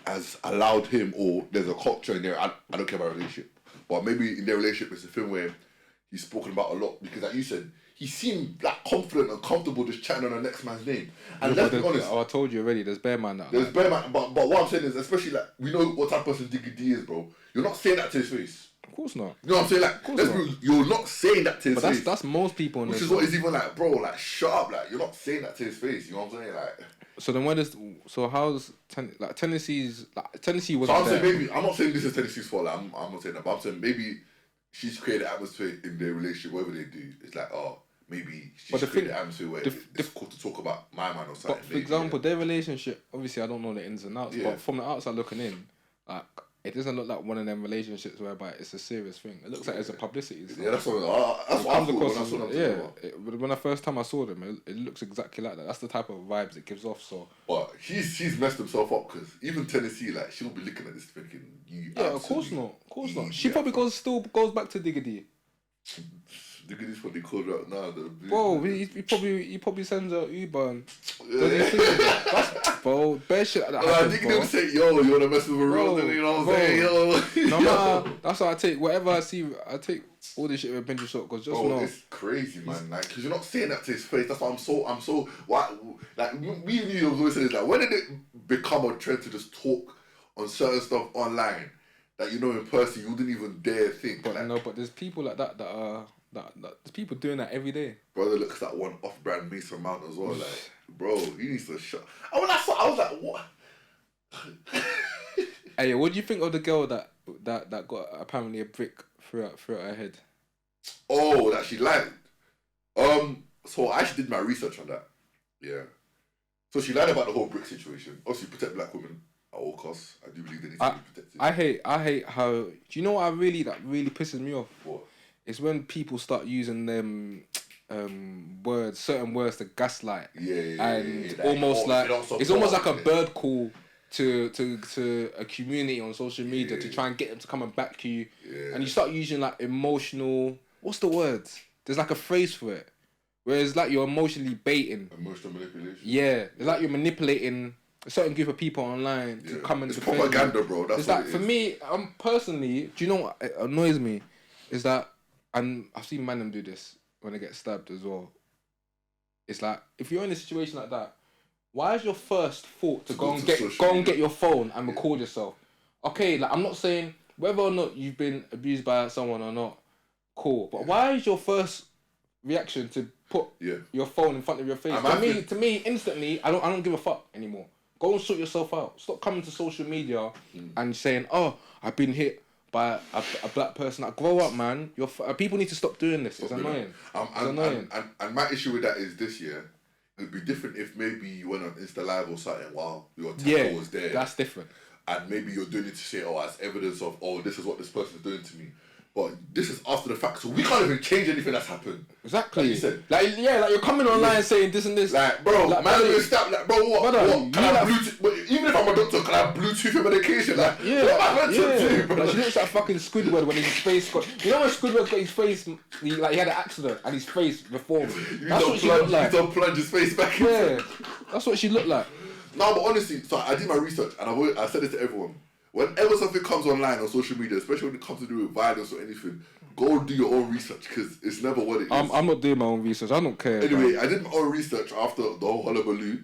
has allowed him, or there's a culture in there. I don't care about relationship, but maybe in their relationship it's a thing where he's spoken about a lot because, like you said, he seemed like confident and comfortable just chatting on the next man's name. And let's be honest. I told you already. There's bear man. There's bear man, but what I'm saying is, especially like we know what type of person Digga D is, bro. You're not saying that to his face. Of course not. You know what I'm saying? Like, you're not saying that to his face. That's most people. Which is what is even like, bro. Like, shut up. Like, you're not saying that to his face. You know what I'm saying? Like. So then how's Tennessee's Tennessee was. So I'm saying maybe I'm not saying this is Tennessee's fault. Like, I'm not saying that, but I'm saying maybe she's created an atmosphere in their relationship, whatever they do. It's like, maybe she's created an atmosphere where it's cool to talk about my man or something. But for example, their relationship, obviously I don't know the ins and outs, but from the outside looking in, Like, it doesn't look like one of them relationships whereby it's a serious thing. It looks like it's a publicity. So Yeah, that's what I thought when I saw them. When the first time I saw them, it looks exactly like that. That's the type of vibes it gives off. So, but he's messed himself up because even Tennessee, like, she'll be looking at this thinking, you. Yeah, of course not. She probably still goes back to Diggity. Diggity's probably called her out now. Bro, he probably sends her Uber and bro, bare shit like that. Diggity would say, yo, you wanna mess with a real, you know what I'm saying? Yo. No matter, that's why I take whatever I see. I take all this shit with a pinch of salt because just know it's crazy, man. Like, because you're not saying that to his face. That's why I'm so. Why? Like, me and you always say this. Like, when did it become a trend to just talk on certain stuff online that you know in person you wouldn't even dare think? But like, but there's people like that are. There's people doing that every day. Brother looks like one off-brand Mason Mount as well. Like, bro, he needs to shut. And when I saw, I was like, what? Hey, what do you think of the girl that got apparently a brick through her head? Oh, that she lied. So I actually did my research on that. Yeah. So she lied about the whole brick situation. Obviously, protect black women at all costs. I do believe they need to be protected. I hate how. Do you know what that really pisses me off? What? It's when people start using them certain words to gaslight. And almost like it's almost like a bird call to a community on social media to try and get them to come and back you. Yeah. And you start using like emotional. What's the word? There's like a phrase for it, where it's like you're emotionally baiting. Emotional manipulation. Yeah, it's like you're manipulating a certain group of people online to come and. It's propaganda, bro. That's it's what like for me. Personally, do you know what annoys me? Is that. And I've seen man do this when they get stabbed as well. It's like, if you're in a situation like that, why is your first thought to go and get your phone and record yourself? Okay, like, I'm not saying whether or not you've been abused by someone or not, cool. But why is your first reaction to put your phone in front of your face? To me, instantly, I don't give a fuck anymore. Go and sort yourself out. Stop coming to social media and saying, oh, I've been hit by a black person. Like, grow up, man. People need to stop doing this. It's annoying. And my issue with that is this year. It'd be different if maybe you went on Insta Live or something while your tackle was there. That's different. And maybe you're doing it to say, oh, as evidence of, oh, this is what this person's doing to me. But this is after the fact, so we can't even change anything that's happened. Exactly. Like you said. Like you're coming online saying this and this. Like, bro, like, man, like, bro, what? Can I Bluetooth? But even if I'm a doctor, can I Bluetooth your medication? Like, what am I meant to do, bro? Like, she looks like fucking Squidward when his face got. You know when Squidward got his face, he had an accident and his face reformed. That's what she looked like. You don't plunge his face back. Yeah, that's what she looked like. No, but honestly, so I did my research and I said it to everyone. Whenever something comes online on social media, especially when it comes to do with violence or anything, go do your own research because it's never what it is. I'm not doing my own research. I don't care. Anyway, I did my own research after the whole hullabaloo.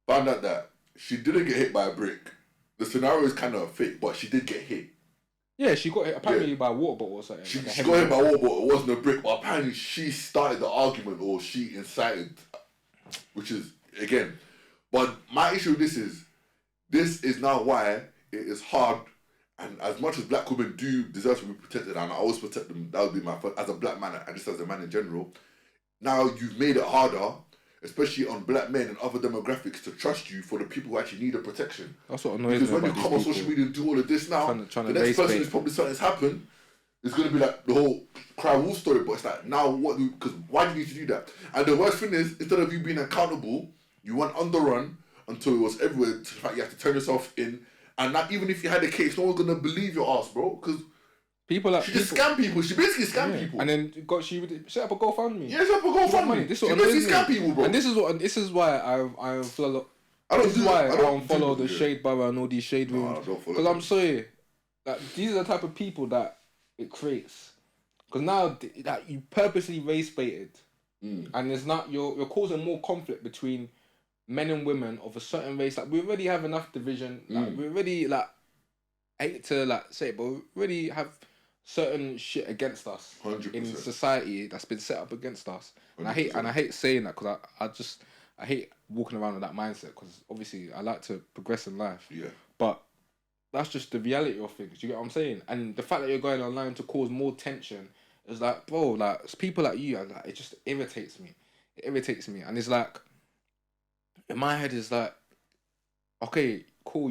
Found out that she didn't get hit by a brick. The scenario is kind of fake, but she did get hit. Yeah, she got hit apparently by a water bottle or something. She got hit by a water bottle. It wasn't a brick, but apparently she started the argument or she incited, which is, again. But my issue with this is now why it is hard, and as much as black women do deserve to be protected, and I always protect them, that would be my first, as a black man and just as a man in general, now you've made it harder, especially on black men and other demographics, to trust you for the people who actually need the protection. That's what annoys me. Because when you come on social media and do all of this now, the next person who's probably something's happened is going to be like the whole cry wolf story, but it's like, now what, because why do you need to do that? And the worst thing is, instead of you being accountable, you went on the run until it was everywhere, to the fact you have to turn yourself in. And not even if you had a case, no one's gonna believe your ass, bro. Because she just scam people. She basically scam people. And then she set up a GoFundMe. Yeah, set up a GoFundMe. This she basically scam people, bro. And this is why I follow. I don't follow the shade bar and all these shade rooms. Because I'm sorry, like, these are the type of people that it creates. Because now that you purposely race baited, and it's not you're causing more conflict between men and women of a certain race. Like, we already have enough division. Like, we already, like, I hate to, like, say it, but we already have certain shit against us 100%. In society that's been set up against us. And I hate saying that because I hate walking around with that mindset because obviously I like to progress in life. Yeah. But that's just the reality of things. You get what I'm saying? And the fact that you're going online to cause more tension is like, bro, like, people like you, like, it just irritates me. It irritates me. And it's like, in my head is like, okay, cool,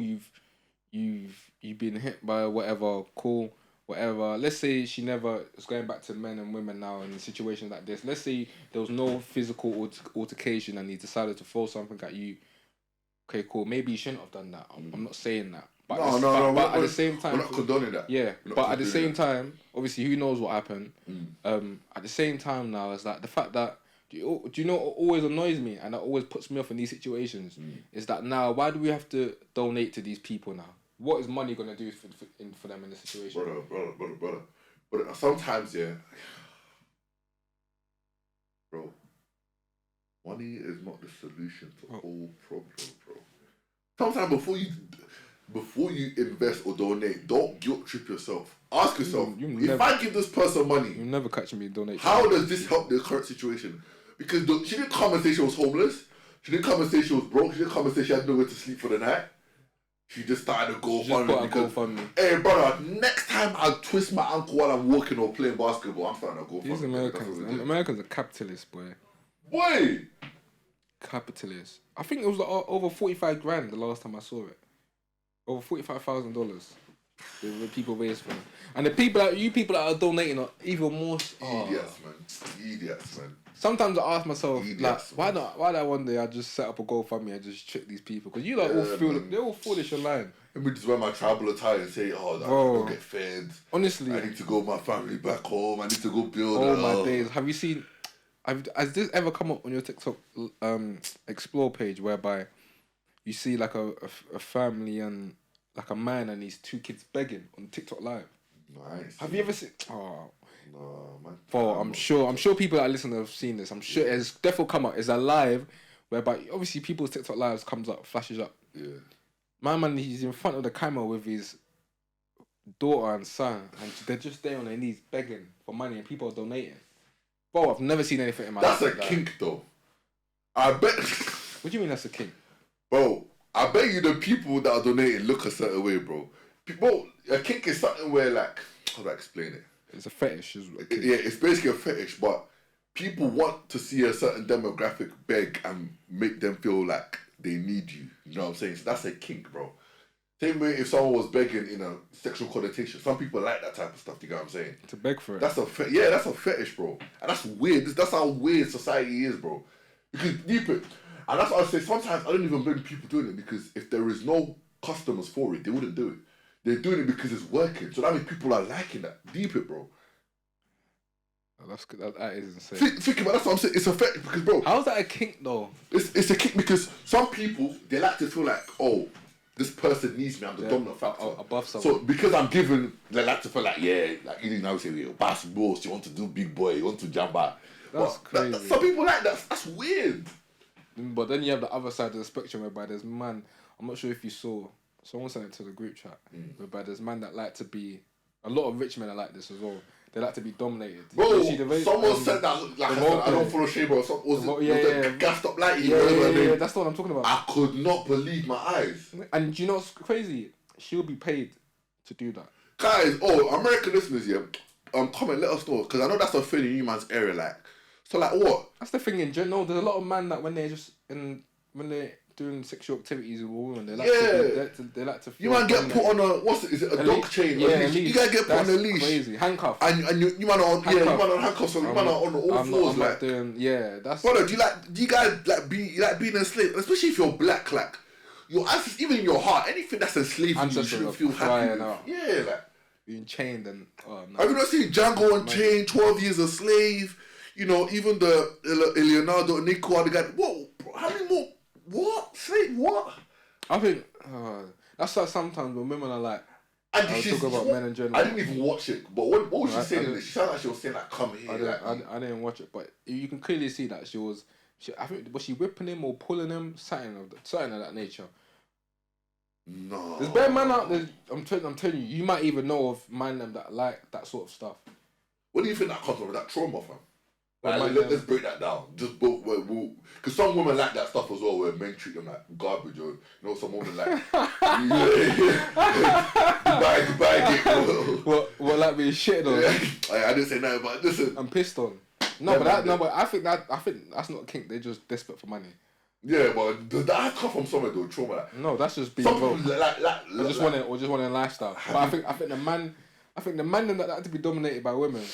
you've been hit by whatever, cool, whatever. Let's say she never is going back to men and women now in situations like this. Let's say there was no physical altercation and he decided to throw something at you. Okay, cool. Maybe you shouldn't have done that. I'm not saying that. But but at the same time, we're not condoning that. Yeah, but at the same time, obviously, who knows what happened? At the same time, now it's like the fact that do you know what always annoys me and that always puts me off in these situations is that now why do we have to donate to these people now? What is money gonna do for them in this situation? Brother. But sometimes, yeah, bro, money is not the solution to all problems, bro. Sometimes before you invest or donate, don't guilt trip yourself. Ask yourself, if I give this person money, you'll never catch me donating. How does this help the current situation? Because she didn't come and say she was homeless. She didn't come and say she was broke. She didn't come and say she had nowhere to sleep for the night. She just started a GoFundMe. Hey, brother, next time I twist my ankle while I'm walking or playing basketball, I'm starting a GoFundMe. These Americans are capitalists, boy. Boy! Capitalists. I think it was like over 45 grand the last time I saw it. Over $45,000. The people raised for it. And the people that are donating are even more... Idiots, man. Sometimes I ask myself, why do I one day I just set up a GoFundMe and just trick these people? Because they're all foolish online. Let me just wear my tribal attire and say, I need to go get fed. Honestly. I need to go with my family back home. I need to go build my days. Have you seen... Has this ever come up on your TikTok explore page whereby you see like a family and like a man and his two kids begging on TikTok live? Nice. Have you ever seen... Oh... No, man. Bro, I'm sure people that listen have seen this. I'm sure it's definitely come up. It's a live whereby obviously people's TikTok lives comes up, flashes up. Yeah. My man, he's in front of the camera with his daughter and son, and they're just there on their knees begging for money, and people are donating. Bro, I've never seen anything in my life. That's a kink, though. I bet. What do you mean that's a kink? Bro, I bet you the people that are donating look a certain way, bro. Bro, a kink is something where, like, how do I explain it? It's a fetish. Yeah, it's basically a fetish, but people want to see a certain demographic beg and make them feel like they need you. You know what I'm saying? So that's a kink, bro. Same way if someone was begging in a sexual connotation. Some people like that type of stuff, you know what I'm saying? To beg for it. That's a fetish, bro. And that's weird. That's how weird society is, bro. Because deep it. And that's what I say, sometimes I don't even blame people doing it because if there is no customers for it, they wouldn't do it. They're doing it because it's working. So that means people are liking that. Deep it, bro. Oh, that's good. That is insane. Think about it, that's what I'm saying. It's a fetish because, bro. How's that a kink, though? It's a kink because some people, they like to feel like, oh, this person needs me. I'm the dominant factor. Above someone. So because I'm given, they like to feel like, yeah, like you know, say, boss boss, you want to do big boy, you want to jump out. That's crazy. Some people like that. That's weird. But then you have the other side of the spectrum whereby there's man, I'm not sure if you saw, someone sent it to the group chat, whereby there's man that like to be, a lot of rich men are like this as well. They like to be dominated. Bro, someone said that, like I don't follow shade, bro. The gassed up light. Yeah, that's what I'm talking about. I could not believe my eyes. And do you know what's crazy? She'll be paid to do that. Guys, American listeners, yeah, comment, let us know, because I know that's a thing in you man's area, like. So like what? That's the thing in general. There's a lot of men that when they're doing sexual activities with women, they like to. You might get put on a is it a dog chain? Yeah, you gotta get put on a leash. Crazy handcuff. And you man are on handcuffs. So you man are on all fours. Like, that's. Brother, do you guys like being enslaved? Especially if you're black, like your ancestors, even in your heart, anything that's enslaving you shouldn't feel happy with. Yeah, like being chained and. Oh, no. Have you not seen Django Unchained, 12 Years a Slave? You know, even the Leonardo Nico, the guy. Whoa, bro, how many more? What? Slave? What? I think that's why sometimes when women are like, I talk about men in general. I didn't even watch it, but what was she saying in this? She sounded like she was saying like, "Come here." I didn't watch it, but you can clearly see that I think was she whipping him or pulling him, something of that nature. No. There's bare man out there. I'm telling you, you might even know of man them that like that sort of stuff. What do you think that comes from? That trauma, fam? Like, let's break that down. Just because some women like that stuff as well, where men treat them like garbage, or some women like Dubai. What like being shit though? I didn't say nothing, but listen, I'm pissed on. But I think that's not a kink. They're just desperate for money. Yeah, but that come from somewhere though, trauma. Like, No, that's just being some broke. people Or just wanting a lifestyle. But I think the man that like to be dominated by women.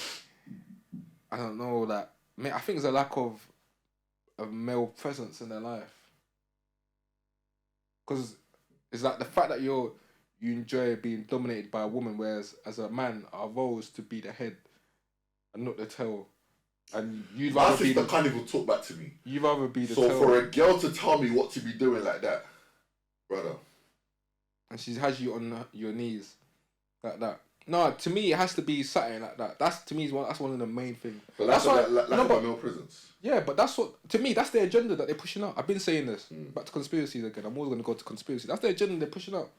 I don't know that. I think it's a lack of male presence in their life. Because it's like the fact that you enjoy being dominated by a woman, whereas as a man, our role is to be the head and not the tail. And you'd rather be the kind of talk back to me. You'd rather be the so tail. For a girl to tell me what to be doing like that, brother. And she has you on your knees like that. No, to me it has to be something like that. That's one of the main things. But that's why lack of male presence. Yeah, but that's the agenda that they're pushing out. I've been saying this. Back to conspiracies again. I'm always gonna go to conspiracy. That's the agenda they're pushing out.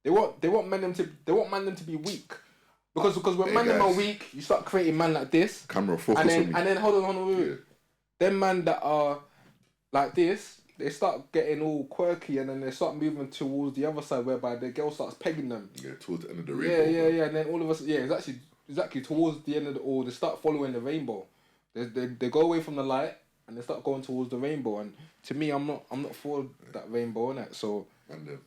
They want men them to be weak. Because when men them are weak, you start creating man like this. Camera focus on me. And then hold on, wait. Yeah. Them man that are like this, they start getting all quirky, and then they start moving towards the other side, whereby the girl starts pegging them. Yeah, towards the end of the rainbow. Yeah. And then all of us, it's exactly towards the end of they start following the rainbow. They go away from the light and they start going towards the rainbow. And to me, I'm not for that rainbow, innit? So,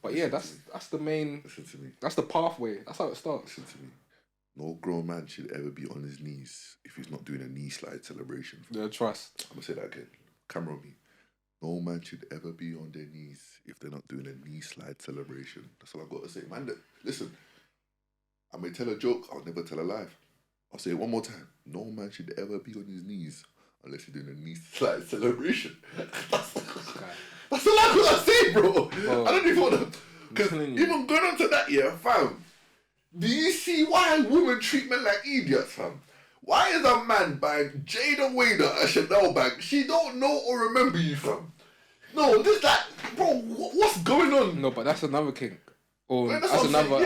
but yeah, that's the main. Listen to me. That's the pathway. That's how it starts. Listen to me. No grown man should ever be on his knees if he's not doing a knee slide celebration. The trust. I'm gonna say that again. Camera on me. No man should ever be on their knees if they're not doing a knee slide celebration. That's all I've got to say. Man, listen, I may tell a joke, I'll never tell a lie. I'll say it one more time. No man should ever be on his knees unless you're doing a knee slide celebration. That's all I've got to say, bro. I don't even want to... Because even going on to that, yeah, fam, do you see why women treat men like idiots, fam? Why is a man buying Jada Wader a Chanel bag? She don't know or remember you, fam. No, bro, what's going on? No, but that's another kink. Or that's another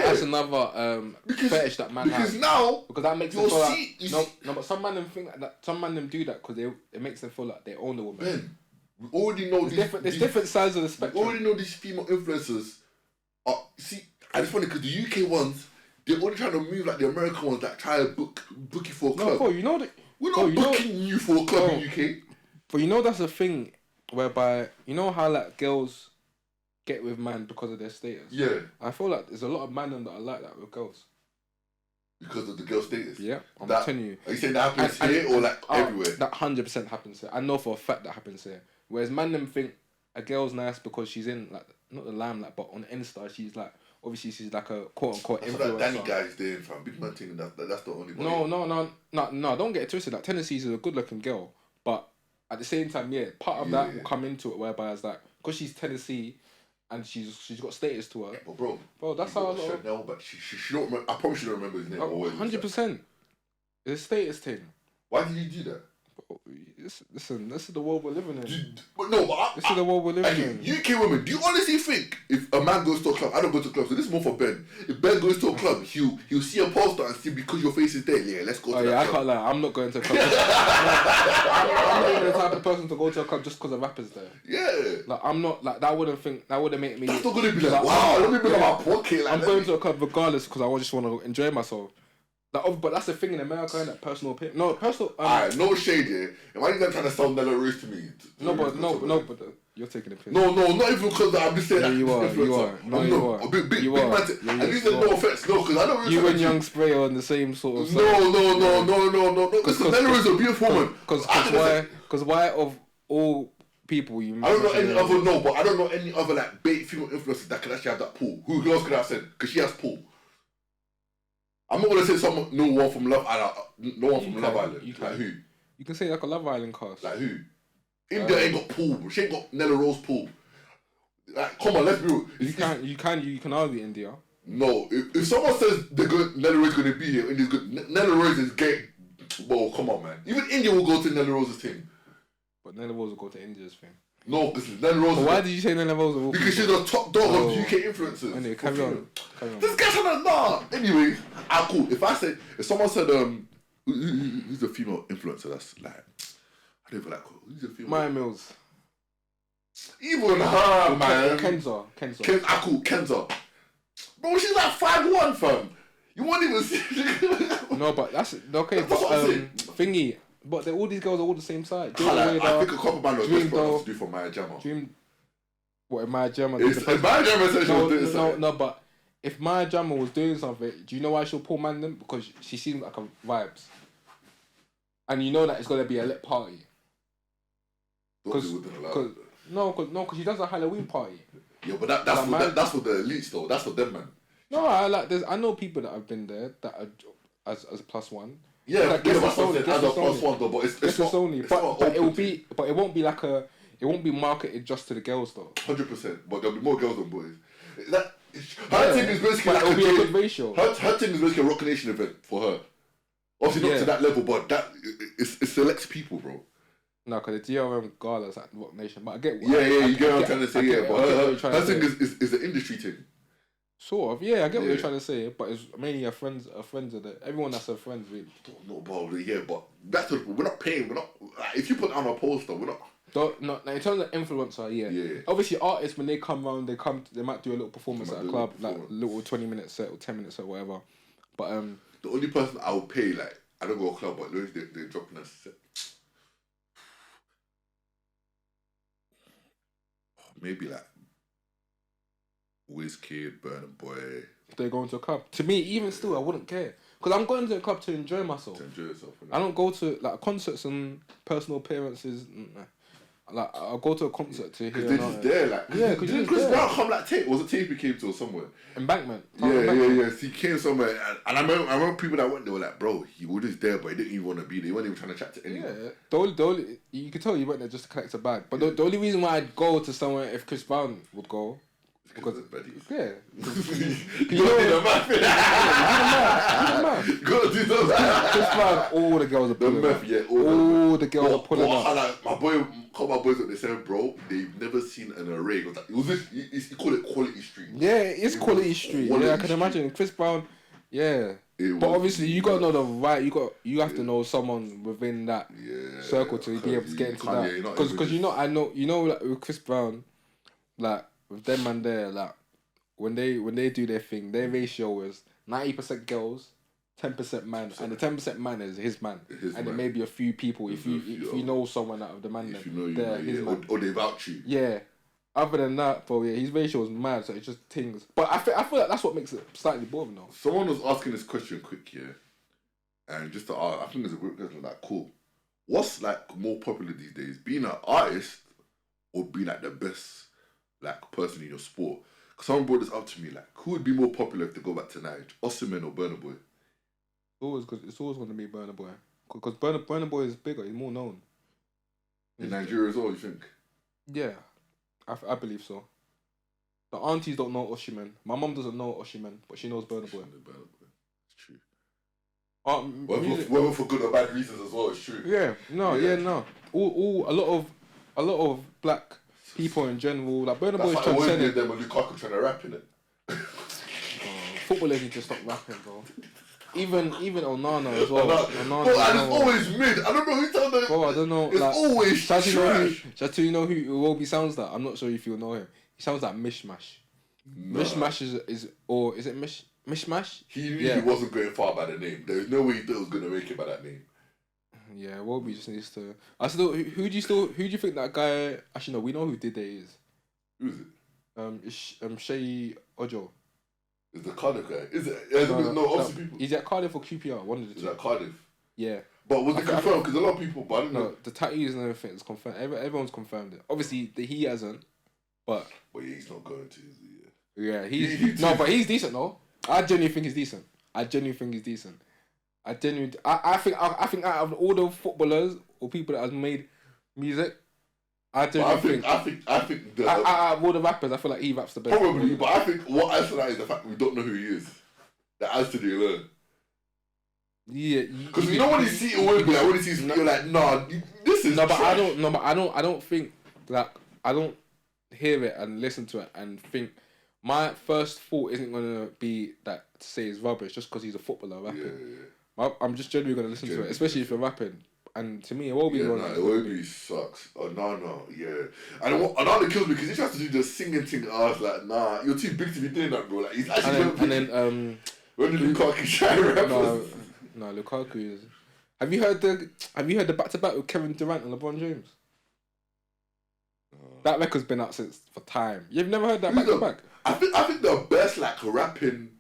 fetish that man has. Because that makes them feel like... No, but some man them think like that. Some man them do that because it makes them feel like they own the woman. Ben, we already know there's different sides of the spectrum. We already know these female influencers are... See, and it's funny because the UK ones... They're only trying to move like the American ones that try to book you for a club. No, bro, you know that... We're not booking you for a club in UK. But you know that's a thing whereby... You know how like girls get with man because of their status? Yeah. I feel like there's a lot of men that are like that with girls. Because of the girl status? Yeah, I'm telling you. Are you saying that happens here or like everywhere? That 100% happens here. I know for a fact that happens here. Whereas man them think a girl's nice because she's in like... Not the limelight, but on Insta she's like... Obviously, she's like a quote-unquote influencer. That's what that Danny guy's doing, fam. Big man thing, that's the only one. No, don't get it twisted. Like, Tennessee's a good-looking girl. But at the same time, part of that will come into it, whereby it's like, because she's Tennessee and she's got status to her. But bro, that's how a lot of... Chanel, but she don't remember, I promise she don't remember his name. 100%. It's a status thing. Why did you do that? Listen, this is the world we're living in. This is the world we're living in. UK women, do you honestly think if a man goes to a club, I don't go to clubs, so this is more for Ben. If Ben goes to a club, he'll see a poster and see because your face is there, yeah, let's go to that club. I can't lie, I'm not going to a club. I'm not even the type of person to go to a club just because a rapper's there. Yeah. Like, I'm not, like, that wouldn't make me... That's not going to be like, wow, let me bring up my pocket. Like, I'm going to a club regardless because I just want to enjoy myself. Like, but that's the thing in America, that personal opinion. No, personal... Alright, no shade here. Why are you trying to sound Nella Rose to me? No, but you're taking a piss. No, not even because I'm just saying that. You are. You are. Big man. And these are no offense, no, because I don't really... You and Young Spray are on the same sort of... No. Because Nella Rose is a beautiful woman. Because why of all people you... I don't know any other, but I don't know any other like bait female influencers that can actually have that pull. Who else could I have said? Because she has pull. I'm not gonna say no one from Love Island. Like who? You can say like a Love Island cast. Like who? India ain't got pool. She ain't got Nella Rose pool. Like, come on, let's be real. You can argue India. No, if someone says Nella Rose is gonna be here, India's good. Nella Rose is gay. Well, come on, man. Even India will go to Nella Rose's thing. But Nella Rose will go to India's thing. No, because Nella Rose... Why did you say Nella Rose? Because she's the top dog of UK influencers. Anyway, carry on. This guy's on a nah. Anyway, cool. If someone said, who's a female influencer that's like... I don't even like her. Who's a female... Maya Mills. Even her, man. Kenza. Cool, Kenza. Bro, she's like 5'1", fam. You won't even see... No, but that's... Okay, but thingy... But all these girls are all the same size. I think a couple man was best to do for Maya Jama. What if my Gemma? If my Gemma said she was doing something. No, but if my Gemma was doing something, do you know why she'll pull man them? Because she seems like a vibes, and you know that it's gonna be a lit party. Because she does a Halloween party. Yeah, but that's for the elites though. That's for them, man. No, I know people that have been there that are as +1. Yeah, like, that's what I'm saying, as a +1 though. But it's not only. But it won't be like a. It won't be marketed just to the girls though. 100%. But there'll be more girls than boys. Her thing is basically like it'll be a good ratio. Her thing is basically a Rock Nation event for her. Obviously not to that level, but it selects people, bro. No, because the DRM galas at Rock Nation, but I get. You get what I'm trying to say. Yeah, but her thing is an industry thing. Sort of, yeah, I get what you're trying to say, but it's mainly her friends are there. Everyone that's her friends, really. No, probably, yeah, but we're not paying. We're not. Like, if you put on a poster, we're not. In terms of influencer, yeah. Obviously, artists when they come round, they might do a little performance at a club, like a little 20-minute set or 10-minute set, or whatever. But the only person I would pay, like, I don't go to a club, but they're dropping a set. Maybe like Wizkid, Burna Boy. If they're going to a club, to me, even still, I wouldn't care because I'm going to a club to enjoy myself. I don't go to like concerts and personal appearances. Like I'll go to a concert to hear. Because they're just there, like because Chris Brown come like tape. Was it tape he came to or somewhere? Embankment. Yeah. So he came somewhere, and I remember people that went. They were like, "Bro, he was just there, but he didn't even want to be there. He wasn't even trying to chat to anyone." Yeah, the only you could tell he went there just to collect a bag. But the only reason why I'd go to somewhere if Chris Brown would go. Because yeah, you know the man. Go do that. Chris Brown, all the girls are pulling up. Yeah, all the girls are pulling up. Like, my boys what they said, bro. They've never seen an array. It was this. You call it quality street. Yeah, it's quality street. Yeah, I can imagine Chris Brown. Yeah. But obviously, you gotta know the right. You have to know someone within that circle to be able to get into that. Because you know like with Chris Brown, like. With them man there, like when they do their thing, their ratio is 90% girls, 10% man, and the 10% man is his man, and there may be a few people if you know someone out of the man, man, or they vouch you. Yeah. Other than that, bro, yeah, his ratio is mad, so it's just things. But I feel like that's what makes it slightly boring though. Someone was asking this question quick, and just to ask, I think it's a group question like, cool. What's like more popular these days, being an artist or being like the best? Like person in your sport, because someone brought this up to me. Like, who would be more popular if they go back to Nigeria, Oshimen or Burna Boy? It's always going to be Burna Boy, because Burna Boy is bigger. He's more known in Nigeria as well. You think? Yeah, I believe so. The aunties don't know Oshimen. My mum doesn't know Oshimen, but she knows Burna Boy. It's true. Whether for good or bad reasons as well, it's true. Yeah, no. A lot of black people in general, like Burna Boy is transcending. Them when Lukaku trying to rap in it. Footballers need to stop rapping, bro. Even Onana as well. And it's always mid. I don't know who told them. Bro, I don't know. It's like, always trash. You know who Iwobi sounds like? I'm not sure if you know him. He sounds like Mishmash. Nah. Mishmash is it Mishmash? He knew he wasn't going far by the name. There's no way he thought he was going to make it by that name. Yeah, Iwobi just needs to. Who do you think that guy? Actually, no, we know who Dide is. Who is it? It's Shay Ojo. Is the Cardiff guy? Is it? Obviously people. He's at Cardiff or QPR. One of the two. Is that Cardiff? Yeah. But was it confirmed? Because a lot of people, but I don't know. No, the tattoos and everything is confirmed. Everyone's confirmed it. Obviously, he hasn't. But yeah, he's not going to. Is he? Yeah, but he's decent, though. I genuinely think he's decent. I think out of all the footballers or people that have made music, I think out of all the rappers, I feel like he raps the best. Probably, but I think what adds to that is the fact that we don't know who he is. That adds to the alert. Yeah, because you know when you see it, when you see it, you're like, nah, this is. No, but I don't think like I don't hear it and listen to it and think. My first thought isn't gonna be that to say it's rubbish just because he's a footballer rapping. Yeah. I'm just generally gonna listen to it, especially if you're rapping. And to me, it won't be. It sucks. Oh no, yeah. And another kills me because he tries to do the singing thing. I was like, nah, you're too big to be doing that, bro. Like he's actually. When did Lukaku try to rap? No, Lukaku is. Have you heard the back to back with Kevin Durant and LeBron James? That record's been out since for time. You've never heard that Who's back to back? I think the best like rapping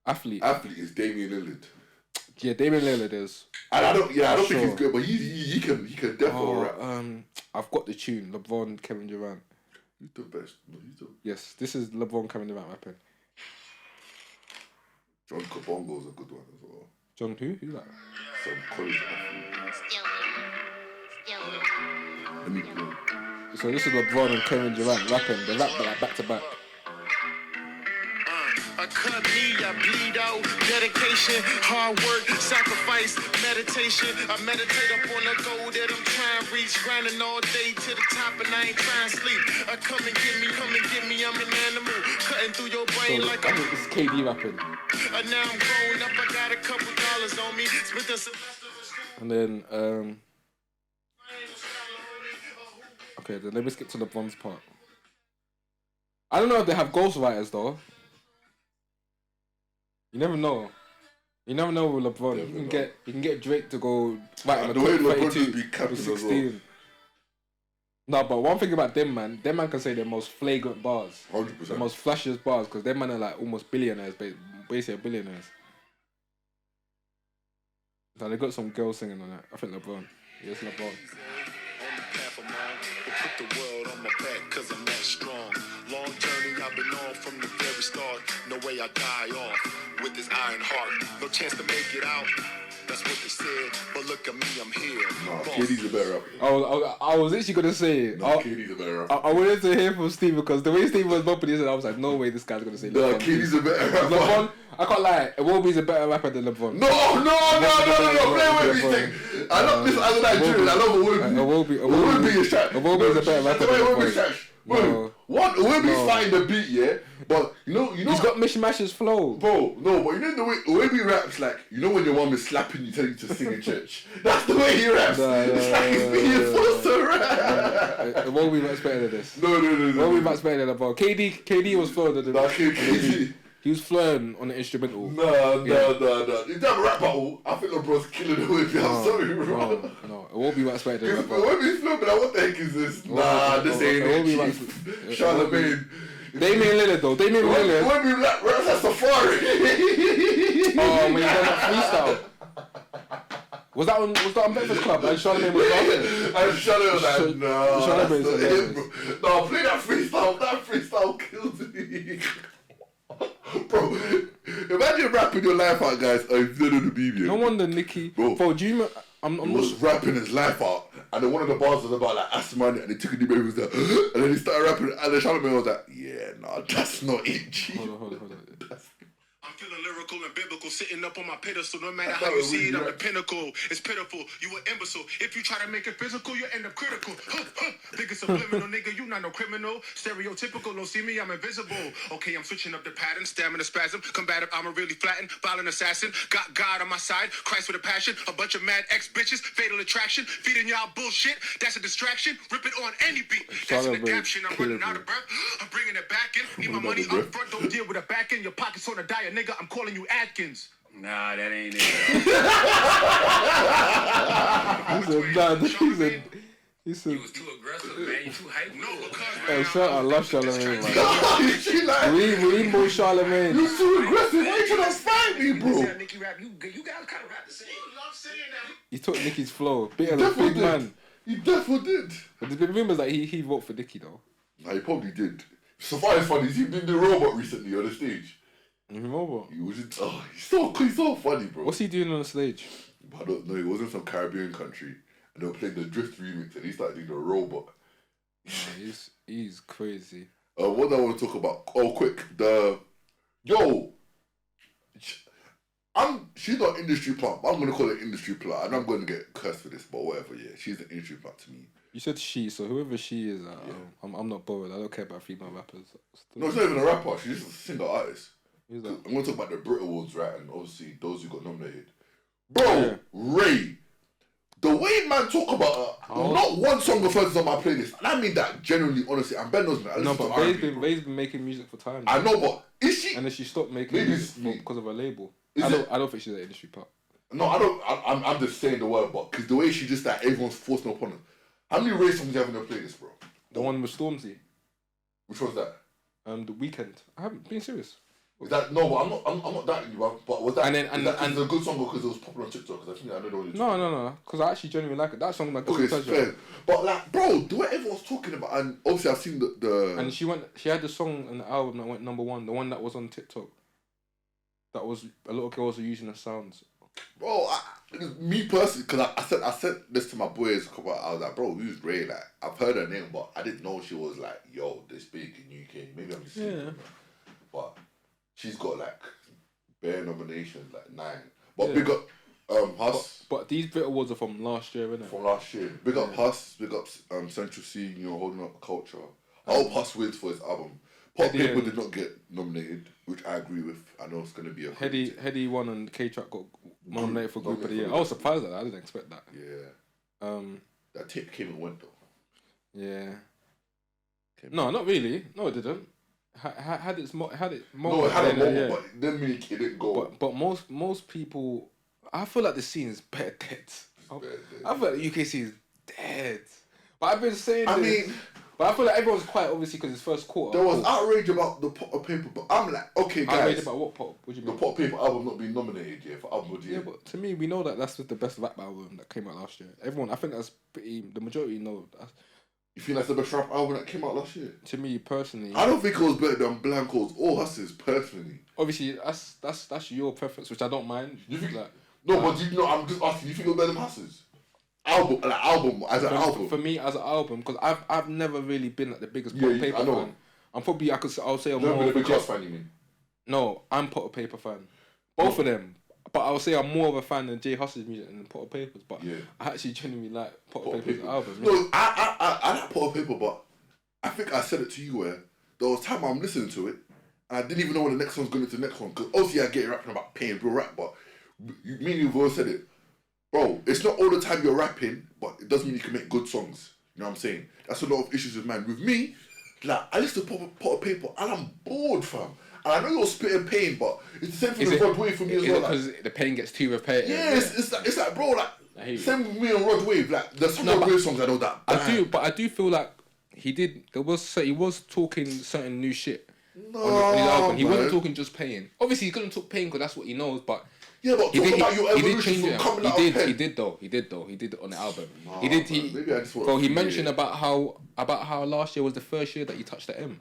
Athlete is Damian Lillard. Yeah, Damian Lillard is. And I don't think he's good, but he can definitely rap. I've got the tune. LeBron, Kevin Durant. He's the best. Yes, this is LeBron, Kevin Durant rapping. John Kabongo's a good one as well. John who? Who's that? Some college athlete. Let me know. So this is LeBron and Kevin Durant rapping. They rap like back to back. I cut me, I bleed out. Dedication, hard work, sacrifice, meditation. I meditate up on the goal that I'm trying to reach. Grinding all day to the top and I ain't trying to sleep. Come and get me, I'm an animal. Cutting through your brain like I think this is KD rapping. now I'm grown up, I got a couple dollars on me. Spent the And then, okay, then let me skip to LeBron's part. I don't know if they have ghostwriters though. You never know. You never know with LeBron. You can get Drake to go right The way LeBron just be capping as 16. well. No, but one thing about them man can say their most flagrant bars. 100%. The most flashiest bars, because them man are like almost billionaires, basically billionaires. So they got some girls singing on that. I think LeBron. Yes, LeBron. on the path of mine, but put the world on my back cause I'm that strong. Long journey I've been on from the very start. No way I die off with this iron heart. No chance to make it out. That's what they said. But look at me, I'm here. Nah, KD's a better rapper. I was literally gonna say. No, KD's a better rapper. I wanted to hear from Steve because the way Steve was bumping his head, I was like, no way this guy's gonna say No, LeBron. KD's a better rapper. LeBron, I can't lie, Iwobi's a better rapper than LeBron. No, play with me thing. I love this as a Nigerian. I love Iwobi. Iwobi is trash. Iwobi is a better rapper than Iwobi's trash. One, Iwobi's fine the beat, yeah? But you know, he's got Mishmash's flow. Bro, no, but you know the way Iwobi raps, like, you know when your mom is slapping you, telling you to sing in church? That's the way he raps. It's like he's being forced to rap. Iwobi raps better than this. No. Iwobi raps better than LeBron. KD was flowing than KD. He was flowing on the instrumental. No. In that rap battle, I think LeBron's killing Iwobi. I'm sorry, bro. No. Iwobi raps better than LeBron. Iwobi's flowing, but what the heck is this? Nah, this ain't it. Charlamagne. Damian Lillard though. Damian Lillard. Iwobi raps at Safari. Oh man, you done that freestyle. Was that on Breakfast Club? And Charlamagne was laughing. And Charlamagne was like, nah. Charlamagne said that. No, play that freestyle. That freestyle kills me. Bro, imagine rapping your life out, guys. Instead of the BB. No wonder Nicki. Bro, do you remember? I'm he was rapping his life out, and then one of the bars was about like asthma, and he took a deep breath, he was there, and then he started rapping, and then Charlamagne was like, yeah, nah, that's not it, G. Hold on. I'm feeling lyrical and biblical, sitting up on my pedestal. No matter how you see it, I'm the pinnacle. It's pitiful, you an imbecile. If you try to make it physical, you end up critical. Biggest subliminal, nigga, you not no criminal. Stereotypical, don't see me, I'm invisible. Okay, I'm switching up the pattern, stamina spasm. Combative, I'm a really flattened, violent assassin. Got God on my side, Christ with a passion. A bunch of mad ex-bitches, fatal attraction. Feeding y'all bullshit, that's a distraction. Rip it on any beat, that's an adaptation. I'm running out of breath, I'm bringing it back in. Need my money up front, don't deal with a back end. Your pockets on a diet, nigga, I'm calling you Atkins. Nah, that ain't it. He said, You was too aggressive, man. You too hype. No, because hey, I love Charlamagne, man. She like, We need more Charlamagne. you too aggressive, why you trying to fight me, bro? Nicki rap. You guys kind of rap the same. love saying that. He took Nicki's flow. Bit of a Definitely big did. man. He definitely did. But there's been rumours that he voted for Nicki though. Nah, he probably did. So far as funny, he did the robot recently on the stage. Remember? He was just, he's so funny, bro. What's he doing on the stage? I don't know, he was in some Caribbean country, and they were playing the Drift remix, and he started doing the robot. Nah, he's crazy. What do I want to talk about? Oh, quick. She's not industry plant, but I'm going to call her industry plant, and I'm going to get cursed for this, but whatever, yeah. She's an industry plant to me. You said she, so whoever she is, I'm not bothered. I don't care about female rappers. No, she's not even a rapper, she's just a singer artist. Who's that? I'm going to talk about the Brit Awards, right, and obviously those who got nominated. Bro, Raye. The way man talk about her, not one song of hers is on my playlist. And I mean that genuinely, honestly. And Ben knows me. No, but Ray's been making music for time. I know, but is she? And then she stopped making Maybe music because of her label. Is I don't think she's an industry pop. No, I don't. I'm just saying the word, but because the way she just like everyone's forcing upon her. How many Raye songs do you have in her playlist, bro? The one with Stormzy. Which one's that? The Weekend. I haven't been serious. Is that no? But I'm not doubting you, but was that? And then is that a good song because it was popular on TikTok? Because I think I don't know. What No. Because I actually genuinely like it. That song, like, okay, it's fair. But like, bro, the way everyone's talking about, and obviously I've seen the. And she had the song and the album that went number 1. The one that was on TikTok. That was a lot of girls were using the sounds. Bro, me personally, because I sent this to my boys. I was like, bro, who's Raye? Like, I've heard her name, but I didn't know she was like, yo, this big in UK. Maybe I'm just saying, but she's got like bare nominations, like 9. But big up Huss. But these Brit Awards are from last year, innit? From last year. Big up Huss. Big up Central C. Holding up the culture. I hope Huss wins for his album. Pop Paper did not get nominated, which I agree with. I know it's going to be a... Heady won and K-Track got nominated for Group of the Year. I was surprised at that. I didn't expect that. Yeah. That tape came and went, though. Yeah. No, not really. No, it didn't. Had it more... No, it had a moment, but it didn't mean it didn't go. But most people... I feel like the scene is better dead. I feel like the UK scene is dead. But I've been saying this... But I feel like everyone's quiet, obviously, because it's first quarter. There was outrage about the Pot of Paper, but I'm like, okay, guys. Outrage about what pop? What do you mean? The Pot of Paper album not being nominated yet for album of the year. Yeah, but to me, we know that that's the best rap album that came out last year. Everyone, I think that's pretty... The majority know that. You think that's the best rap album that came out last year? To me, personally... I don't think it was better than Blanco's or Huss's, personally. Obviously, that's your preference, which I don't mind. You think... Like, no, but I'm just asking, you think it was better than Huss's? Album as an album. For me, as an album, because I've never really been like the biggest Pot of Paper fan. I'm probably I'll say I'm more of a Huss fan. You mean? No, I'm Pot of Paper fan. Both of them, but I'll say I'm more of a fan than J Huss's music than Pot of Papers. But I actually genuinely like Pot of Paper's album. No, yeah. I like Pot of Paper, but I think I said it to you where there was time I'm listening to it and I didn't even know when the next one's going to the next one because obviously I get rapping about paying real rap, but me and you've always said it. Bro, it's not all the time you're rapping, but it doesn't mean you can make good songs. You know what I'm saying? That's a lot of issues with man. With me, like, I listen to Pot of Paper and I'm bored, fam. And I know you're spitting pain, but it's the same thing with Rod Wave for me as well. Because the pain gets too repetitive? Yeah, it's like, bro, like, same with me and Rod Wave. Like, there's some Rod Wave songs I know that. I do feel like he was talking certain new shit on his album. He wasn't talking just pain. Obviously, he's gonna talk pain because that's what he knows, but. Yeah, but talk about your evolution from coming out of pen. He did though. He did it on the album. Nah, he did. He mentioned about how last year was the first year that he touched the M.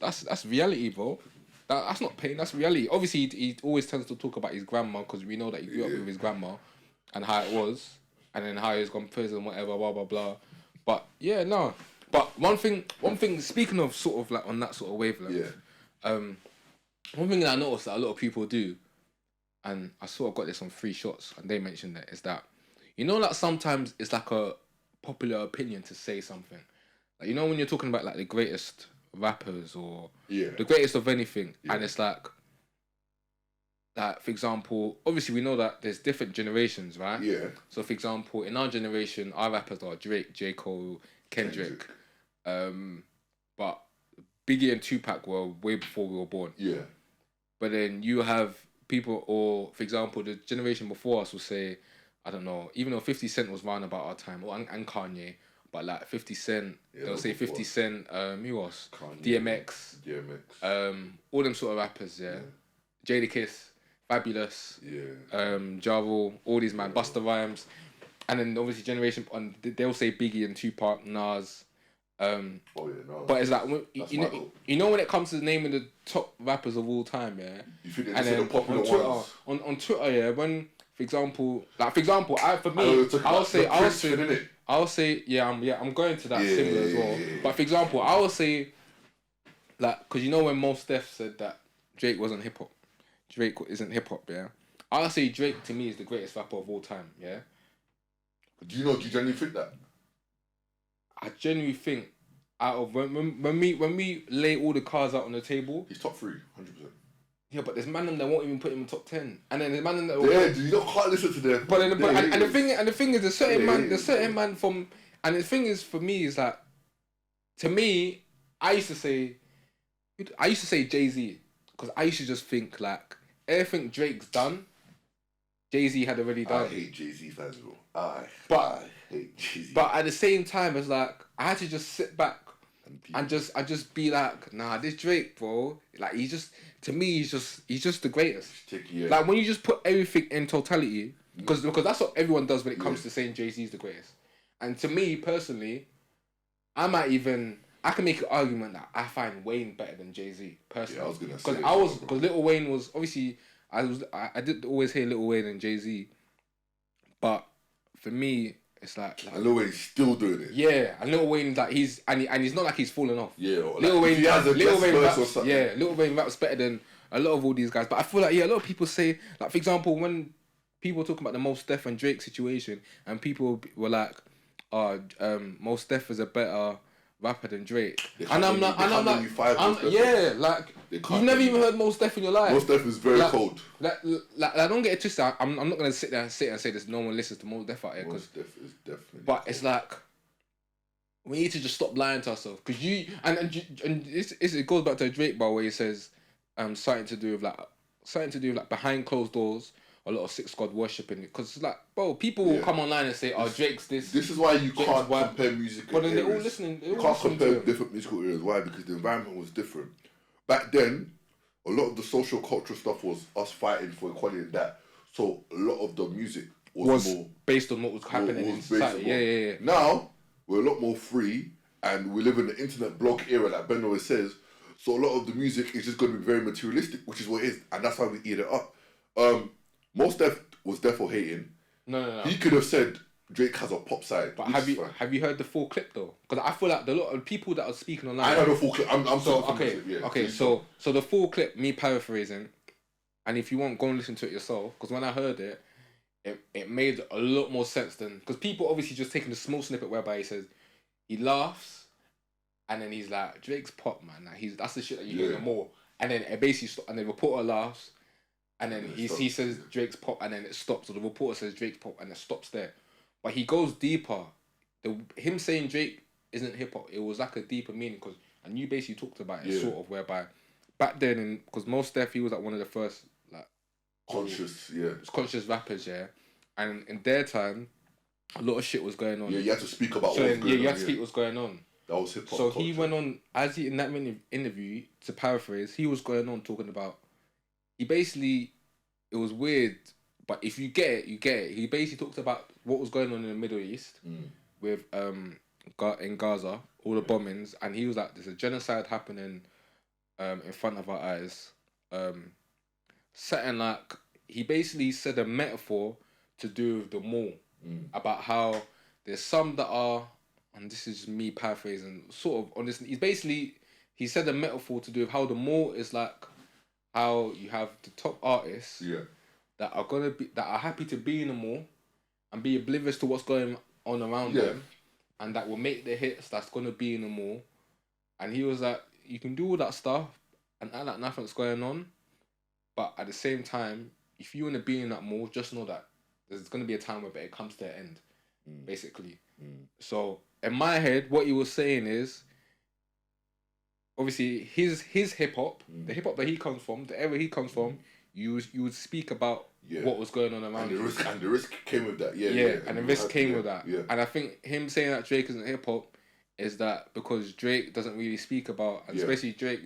That's reality, bro. That's not pain. That's reality. Obviously, he always tends to talk about his grandma because we know that he grew up with his grandma and how it was, and then how he's gone to prison, whatever, blah blah blah. But yeah, no. But one thing. Speaking of sort of like on that sort of wavelength, one thing that I noticed that a lot of people do. And I sort of got this on 3 shots, and they mentioned that, is that, like sometimes it's like a popular opinion to say something. Like, when you're talking about like the greatest rappers or the greatest of anything, and it's like, for example, obviously we know that there's different generations, right? Yeah. So for example, in our generation, our rappers are Drake, J. Cole, Kendrick. But Biggie and Tupac were way before we were born. Yeah. But then you have people, or for example, the generation before us will say, I don't know, even though 50 Cent was around about our time, and Kanye, but like 50 Cent, they'll say 50 Cent, who else? Kanye, DMX. All them sort of rappers, Jadakiss, Fabulous, Ja Rule, all these man, Busta Rhymes, and then obviously generation, they'll say Biggie and Tupac, Nas. But it's like when it comes to naming the top rappers of all time, you think and then the popular on Twitter, ones? on Twitter, when for example, I'll say, I'm going to that similar as well. But for example, I will say, like, because when Mos Def said that Drake wasn't hip hop, Drake isn't hip hop, I'll say Drake to me is the greatest rapper of all time, Do you genuinely think that? I genuinely think out of when we lay all the cards out on the table, he's top 3, 100%. Yeah, but there's man that won't even put him in top 10, and then there's man that you can't listen to them. But the thing is, there's certain man from, and the thing is for me is that, to me, I used to say Jay-Z because I used to just think like everything Drake's done, Jay-Z had already done. I hate Jay-Z fans, bro. hate Jeezy. But at the same time, it's like I had to just sit back and just be like, nah, this Drake, bro. Like to me, he's just the greatest. Like when you just put everything in totality, because that's what everyone does when it comes to saying Jay-Z's the greatest. And to me personally, I can make an argument that I find Wayne better than Jay-Z personally. Yeah, I was gonna say because Lil Wayne was obviously I did always hear Lil Wayne and Jay-Z, but for me it's like and Lil Wayne's still doing it. Yeah, and Lil Wayne he's not like he's falling off. Yeah, Lil Wayne raps better than a lot of all these guys. But I feel like a lot of people say, like, for example, when people talk about the Mos Def and Drake situation, and people were like, Mos Def is a better rapper than Drake. And I'm like, you've never even heard Mos Def in your life. Mos Def is very cold. Like, I don't get it twisted. I'm not gonna sit there and say there's no one listens to Mos Def out here. Mos Def is definitely. But cold. It's like we need to just stop lying to ourselves, because it goes back to a Drake bar where he says something to do with behind closed doors. A lot of Six Squad worshipping it, because it's like, bro, people will come online and say, Drake's this. This is why you can't compare music. But then they're all listening. You can't compare different musical eras. Why? Because the environment was different. Back then, a lot of the social cultural stuff was us fighting for equality and that. So a lot of the music was more based on what was happening in society. Yeah. Now we're a lot more free, and we live in the internet blog era, like Ben always says. So a lot of the music is just going to be very materialistic, which is what it is, and that's why we eat it up. Mos Def was therefore hating. No. He could have said Drake has a pop side. But have you heard the full clip though? Because I feel like a lot of people that are speaking online. I know the full clip. So the full clip, me paraphrasing, and if you want, go and listen to it yourself. Because when I heard it, it made a lot more sense than, because people obviously just taking a small snippet whereby he says he laughs, and then he's like, Drake's pop, man. Like, that's the shit that you hear more. And then it basically and the reporter laughs. And then he says Drake's pop, and then it stops. Or the reporter says Drake's pop, and it stops there. But he goes deeper. Him saying Drake isn't hip hop, it was like a deeper meaning, and you basically talked about it sort of, whereby back then, because Mos Def, he was like one of the first like conscious rappers, and in their time, a lot of shit was going on. Yeah, you had to speak about you had to speak what's going on. That was hip hop. So he went on, in that interview, to paraphrase, he was going on talking about. He basically, it was weird, but if you get it, you get it. He basically talked about what was going on in the Middle East with in Gaza, all the bombings, and he was like, "There's a genocide happening in front of our eyes." Something like, he basically said a metaphor to do with the mall, about how there's some that are, and this is me paraphrasing, sort of on this. He said a metaphor to do with how the mall is like. How you have the top artists that are happy to be in the mall and be oblivious to what's going on around them, and that will make the hits that's gonna be in the mall. And he was like, you can do all that stuff and act like nothing's going on, but at the same time, if you wanna be in that mall, just know that there's gonna be a time where it comes to an end, basically. So in my head, what he was saying is, obviously, his hip hop, the hip hop that he comes from, the era he comes from, you would speak about what was going on around you. And the risk came with that. And the risk came with that. And I think him saying that Drake isn't hip hop is that because Drake doesn't really speak about, and especially Drake,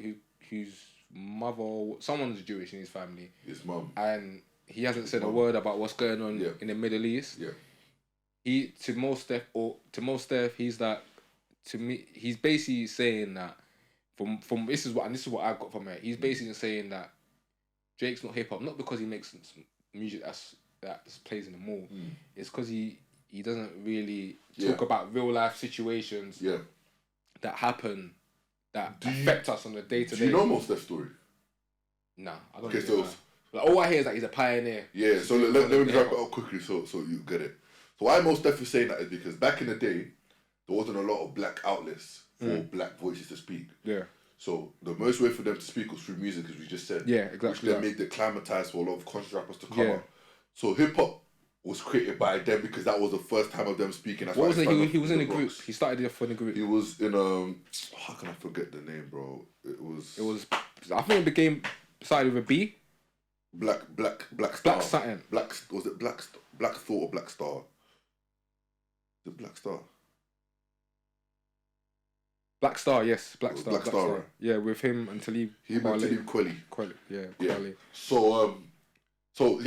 whose mother, someone's Jewish in his family. His mum. And he hasn't said a word about what's going on in the Middle East. To Mos Def, he's like, to me, he's basically saying that. From this is what I got from it. He's basically saying that Drake's not hip hop, not because he makes music that plays in the mall. It's because he doesn't really talk about real life situations that happen that affect us on the day to day. Do you know Mos Def's story? Nah, I don't know. Like, all I hear is that he's a pioneer. Yeah, so let me wrap it up quickly so you get it. So why Mos Def is saying that is because back in the day, there wasn't a lot of black outlets for black voices to speak. Yeah. So the most way for them to speak was through music, as we just said. Yeah, exactly. Which then made it acclimatized for a lot of conscious rappers to come up. So hip hop was created by them because that was the first time of them speaking. That's what was it? He was in a group. He started it for the group. He was in how can I forget the name, bro? It was. I think the game started with a B. Black Star. Black something. Was it Black Thought or Black Star? The Black Star. Black Star, yes, Black Star. Black Star, right? Yeah, with him and Talib. Him and Talib Kweli. Yeah, Yeah. Kweli. So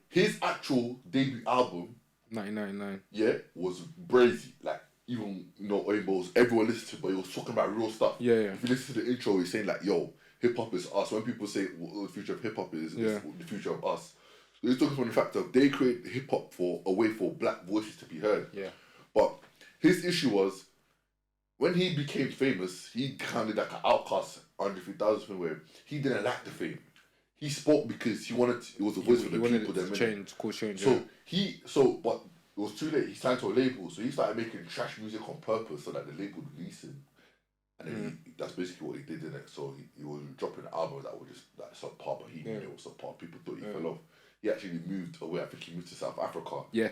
his actual debut album, 1999. yeah, was brazy. Like, even, Oibos, everyone listened to it, but he was talking about real stuff. Yeah. If you listen to the intro, he's saying like, yo, hip hop is us. When people say what the future of hip hop is, it's the future of us. So he's talking from the fact that they create hip hop for a way for black voices to be heard. Yeah. But his issue was, when he became famous, he kind of like an outcast under 3,000 thing where he didn't like the fame. He spoke because he wanted it was a voice for the people that change. So but it was too late. He signed to a label, so he started making trash music on purpose so that the label would release him. And then that's basically what he did in it. So he was dropping albums that were just like subpar, but he knew it was subpar. People thought he fell off. He actually moved away. I think he moved to South Africa. Yeah,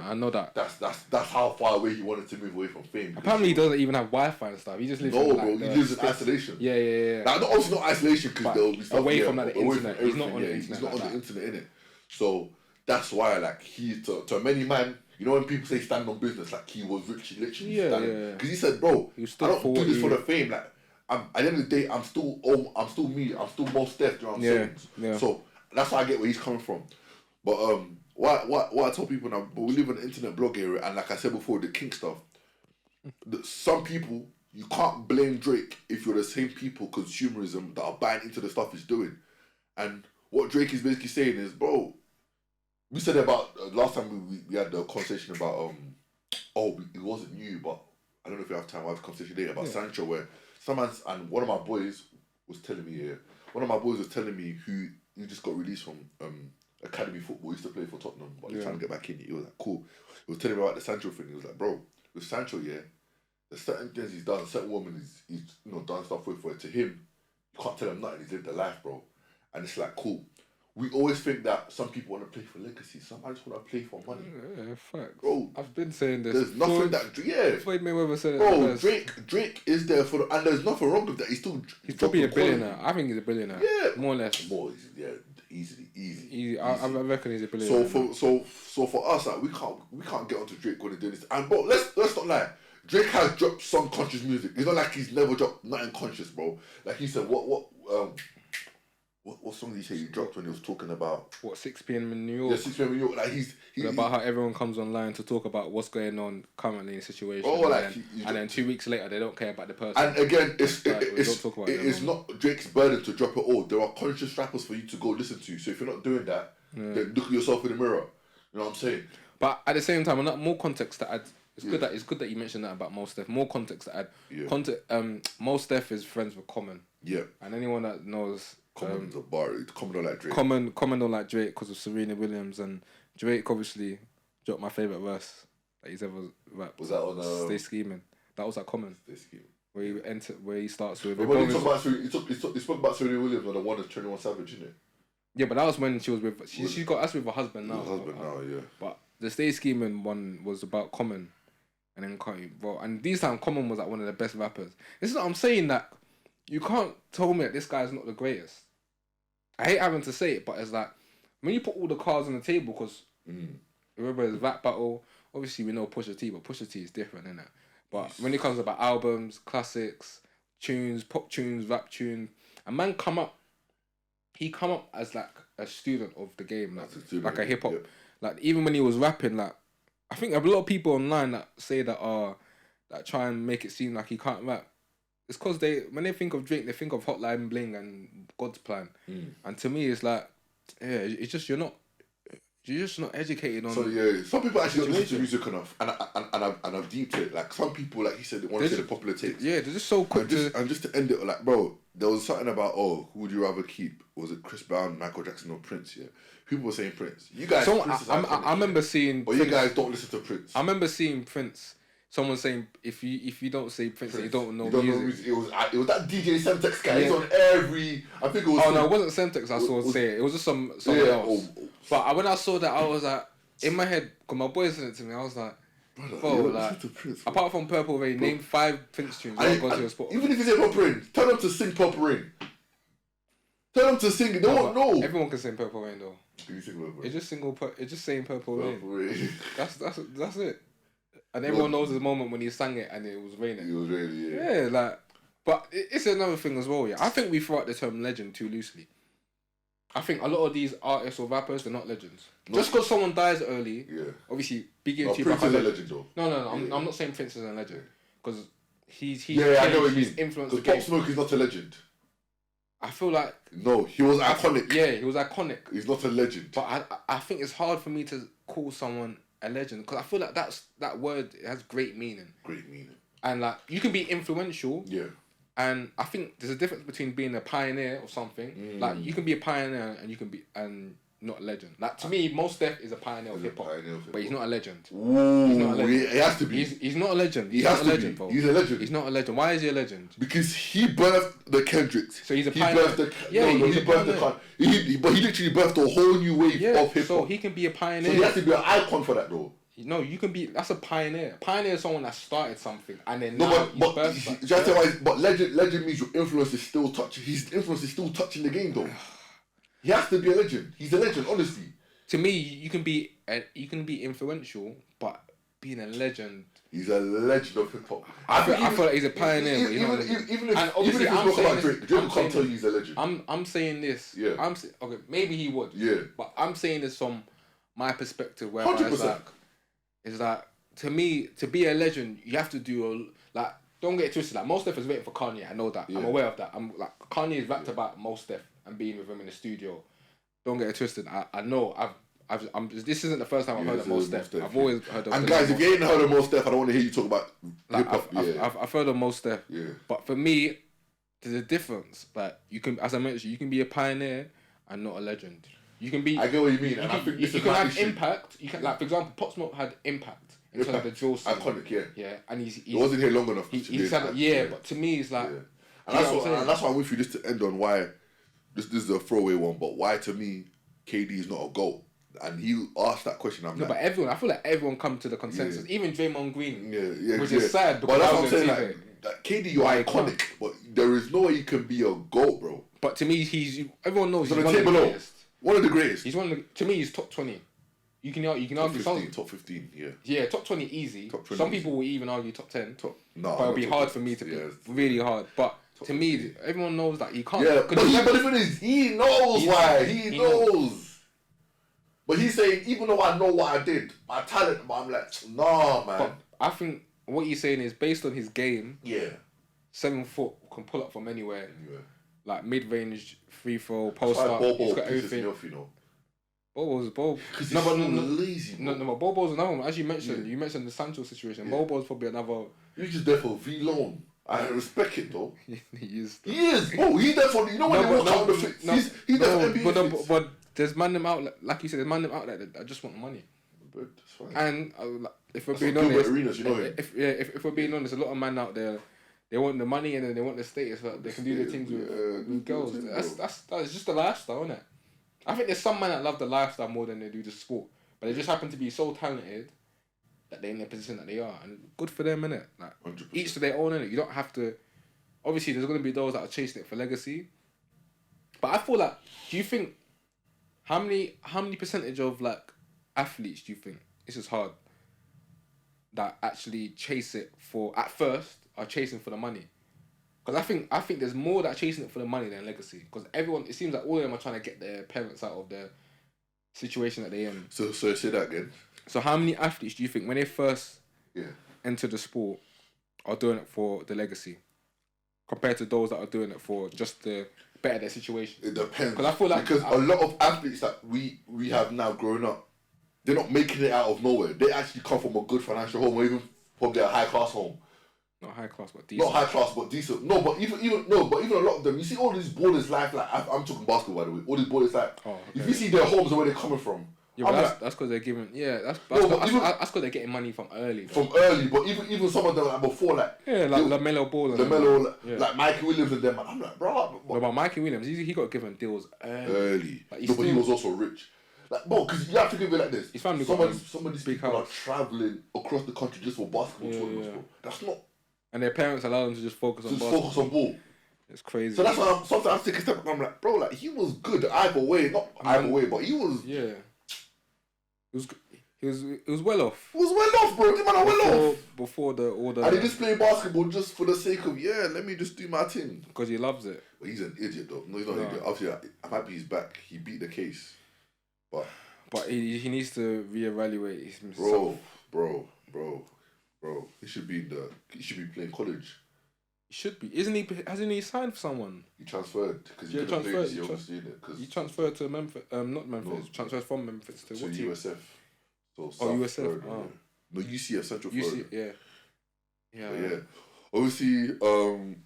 I know that. That's how far away he wanted to move away from fame. Apparently he doesn't even have Wi-Fi and stuff. He just lives. No, bro. He lives in isolation. Yeah. Like, obviously not isolation because there'll be stuff away from the away internet. From he's not on the internet. He's not on the internet, innit? So that's why, like, he to many man. When people say stand on business, like he was literally standing. Because he said, bro, I don't do this for the fame. Like, at the end of the day, I'm still me. I'm still Mos Def. You know what I'm saying? Yeah. So that's why I get where he's coming from. But what I tell people now, but we live in an internet blog era, and like I said before, the kink stuff. Some people, you can't blame Drake if you're the same people, consumerism, that are buying into the stuff he's doing. And what Drake is basically saying is, bro, we said about last time we had the conversation about it wasn't you, but I don't know if you have time. I have a conversation later about Sancho, where one of my boys was telling me who just got released from academy football. He used to play for Tottenham, but he's trying to get back in. He was like, cool. He was telling me about the Sancho thing. He was like, bro, with Sancho, there's certain things he's done, certain women he's done stuff with, where to him, you can't tell him nothing. He's lived a life, bro. And it's like, cool. We always think that some people want to play for legacy. Some just want to play for money. Yeah, facts. Bro, I've been saying this. There's nothing Floyd Mayweather said it. Bro, Drake is there and there's nothing wrong with that. He's probably a billionaire. I think he's a billionaire. Yeah, more or less. Easy. I reckon he's a billionaire. So for us, like, we can't get onto Drake when he's doing this. And bro, let's not lie. Drake has dropped some conscious music. It's not like he's never dropped nothing conscious, bro. Like he said, what song did he say he dropped when he was talking about 6 p.m. in New York? Yeah, 6 p.m. in New York. Like he's about how everyone comes online to talk about what's going on currently in the situation. And then 2 weeks later they don't care about the person. And again, it's not Drake's burden to drop it all. There are conscious rappers for you to go listen to. So if you're not doing that, then look at yourself in the mirror. You know what I'm saying? But at the same time, more context to add. It's good that you mentioned that about Mos Def. More context to add. Yeah. Mos Def is friends with Common. Yeah. And anyone that knows. Common's a bar. Common don't like Drake. Common don't like Drake because of Serena Williams, and Drake obviously dropped my favourite verse that he's ever rapped. Was that on Stay Scheming? That was at Common. Stay Scheming. Where he starts with. But he spoke about Serena Williams on the one of 21 Savage, innit? Yeah, but that was when she was with. She got us with her husband now. Yeah. But the Stay Scheming one was about Common, and then and this time Common was like one of the best rappers. This is what I'm saying, that you can't tell me that this guy's not the greatest. I hate having to say it, but it's like when you put all the cards on the table, because remember it's rap battle. Obviously, we know Pusha T, but Pusha T is different, innit? But when it comes about albums, classics, tunes, pop tunes, rap tune, a man he come up as like a student of the game, like a hip hop. Yep. Like even when he was rapping, like I think a lot of people online that say that try and make it seem like he can't rap. It's because when they think of Drake, they think of Hotline Bling and God's Plan, and to me, it's like, it's just you're just not educated on. So some people actually don't listen to music enough, and I've deeped it. Like some people, like he said, they want to say the popular takes. Yeah, they're just so quick. And just to end it, like bro, there was something about who would you rather keep? Was it Chris Brown, Michael Jackson, or Prince? Yeah, people were saying Prince. You guys, I remember seeing. But you guys don't listen to Prince. I remember seeing Prince. Someone saying if you don't say Prince, you don't know music. It was that DJ Semtex guy. He's on every. I think it was. Oh no, it wasn't Semtex. I saw say it. It was just someone else. But when I saw that, I was like, in my head, because my boy sent it to me. I was like, bro, like apart from Purple Rain, name 5 Prince tunes. Even if you say Purple Rain, tell them to sing Purple Rain. Tell them to sing it. They won't know. Everyone can sing Purple Rain though. Can you sing Purple Rain? It's just saying Purple Rain. Purple Rain. That's it. And everyone knows the moment when he sang it and it was raining. It was raining, yeah. Yeah, like, but it's another thing as well. Yeah, I think we throw out the term legend too loosely. I think a lot of these artists or rappers, they're not legends. Just because someone dies early, obviously, Biggie and Tupac are legend though. No. I'm not saying Prince is a legend because he's I know what you mean. Influenced the Because Pop game. Smoke is not a legend. I feel like no, he was iconic. Yeah, he was iconic. He's not a legend. But I think it's hard for me to call someone a legend because I feel like that word has great meaning. Great meaning. And like you can be influential. Yeah. And I think there's a difference between being a pioneer or something. Like you can be a pioneer and you can be not a legend. Like to me, Mos Def is a pioneer of hip hop, but he's not a legend. Ooh, he's not a legend. He has to be. He's not a legend. He has to be. Bro. He's a legend. He's not a legend. Why is he a legend? Because he birthed the Kendricks. So he's a pioneer. He birthed the but he literally birthed a whole new wave of hip hop. So he can be a pioneer. So he has to be an icon for that though. No, you can be. That's a pioneer. Pioneer is someone that started something and then but legend means your influence is still touching. His influence is still touching the game though. He has to be a legend. He's a legend, honestly. To me, you can be influential, but being a legend. He's a legend of hip hop. I feel like he's a pioneer. Even if I'm saying Drake can't tell you he's a legend. I'm saying this. Yeah. Okay, maybe he would. Yeah. But I'm saying this from my perspective, where it's like to me, to be a legend, you have to do like. Don't get it twisted. Like Mos Def is waiting for Kanye. I know that. Yeah. I'm aware of that. I'm like Kanye is rapped about Mos Def and being with him in the studio. Don't get it twisted. I know. This isn't the first time I've heard of Mos Def. I've always heard of. And guys, if you ain't heard of Mos Def, I don't want to hear you talk about hip hop. I've heard of Mos Def. Yeah. But for me, there's a difference. Like you can, as I mentioned, you can be a pioneer and not a legend. You can be. I get what you mean. You can have impact. You can, like for example, Pop Smoke had impact in terms of the drill scene. Iconic, yeah. Yeah, and he wasn't here long enough. But to me, it's like. Yeah. And that's why I'm with you. Just to end on why. This is a throwaway one, but why to me, KD is not a GOAT. And he asked that question. But everyone, I feel like everyone come to the consensus. Yeah. Even Draymond Green, which is sad. But that's what I'm saying. Like KD, you're iconic, but there is no way you can be a GOAT, bro. But to me, everyone knows he's one of the greatest. One of the greatest. He's to me, he's top 20. You can argue top 15, yeah. Yeah, top 20 easy. Top 20 some people will even argue top 10. But it'll be hard for me to pick. Really hard. But to me, everyone knows that he can't. Yeah, but the thing is, he knows why. He knows. But he's saying, even though I know what I did, my talent, but I'm like, nah, man. But I think what he's saying is based on his game. Yeah. 7 foot can pull up from anywhere. Like mid range, free throw, post up. He's got everything. Bobo's because he's lazy. No, but Bobo's another one. As you mentioned, you mentioned the Sancho situation. Yeah. Bobo's probably another. He's just there for V loan. I respect it though. He is. He is. Bro, he's there for. You know when they walk out the fit. He's there for NBA. But there's man them out like you said. There's man them out there that just want the money. But that's fine. And if we're being honest, arenas, you know if we're being honest, a lot of men out there. They want the money and then they want the status, but they can do their things with girls. That's just the lifestyle, isn't it? I think there's some men that love the lifestyle more than they do the sport, but they just happen to be so talented that they're in the position that they are, and good for them, innit? Like 100%. Each to their own, innit? You don't have to. Obviously, there's gonna be those that are chasing it for legacy, but I feel like, do you think how many percentage of like athletes do you think this is hard that actually chase it for at first? Are chasing for the money, because I think there's more that are chasing it for the money than legacy. Because everyone, it seems like all of them are trying to get their parents out of the situation that they're in. So say that again. So how many athletes do you think when they first enter the sport are doing it for the legacy, compared to those that are doing it for just the better their situation? It depends. Because I feel like a lot of athletes that we have now growing up, they're not making it out of nowhere. They actually come from a good financial home, or even from their high class home. Not high class, but decent. Not high class, but decent. No, but even a lot of them. You see all these ballers' life. Like I'm talking basketball, by the way. All these ballers' life. Oh, okay. If you see their homes and where they're coming from. Yeah, but that's because they're giving. Yeah, that's because they're getting money from early. From early, but even some of them like before, like LaMelo Ball, like Mikey Williams and them. I'm like, bro. What about Mikey Williams? He got given deals early. Like, but he was also rich. Like, bro, because you have to give it like this. His family some of these people are traveling across the country just for basketball tournaments, bro. That's not. And their parents allow them to just focus on basketball. Focus on ball. It's crazy. So that's why sometimes I'm taking a step back. I'm like, bro, like he was good either way, not either way, but he was. Yeah. He was well off. He was well off, bro. The man well off. Before the order. And he just playing basketball just for the sake of let me just do my thing. Because he loves it. But he's an idiot though. No, he's not an idiot. Obviously, I'm happy he's back. He beat the case. But he needs to reevaluate himself. Bro. He should be playing college. He should be. Hasn't he signed for someone? He transferred because he He transferred to Memphis. Not Memphis. No. Transferred from Memphis to what team? USF. So USF. Florida, No, UCF, Central Florida. Yeah. Obviously, man.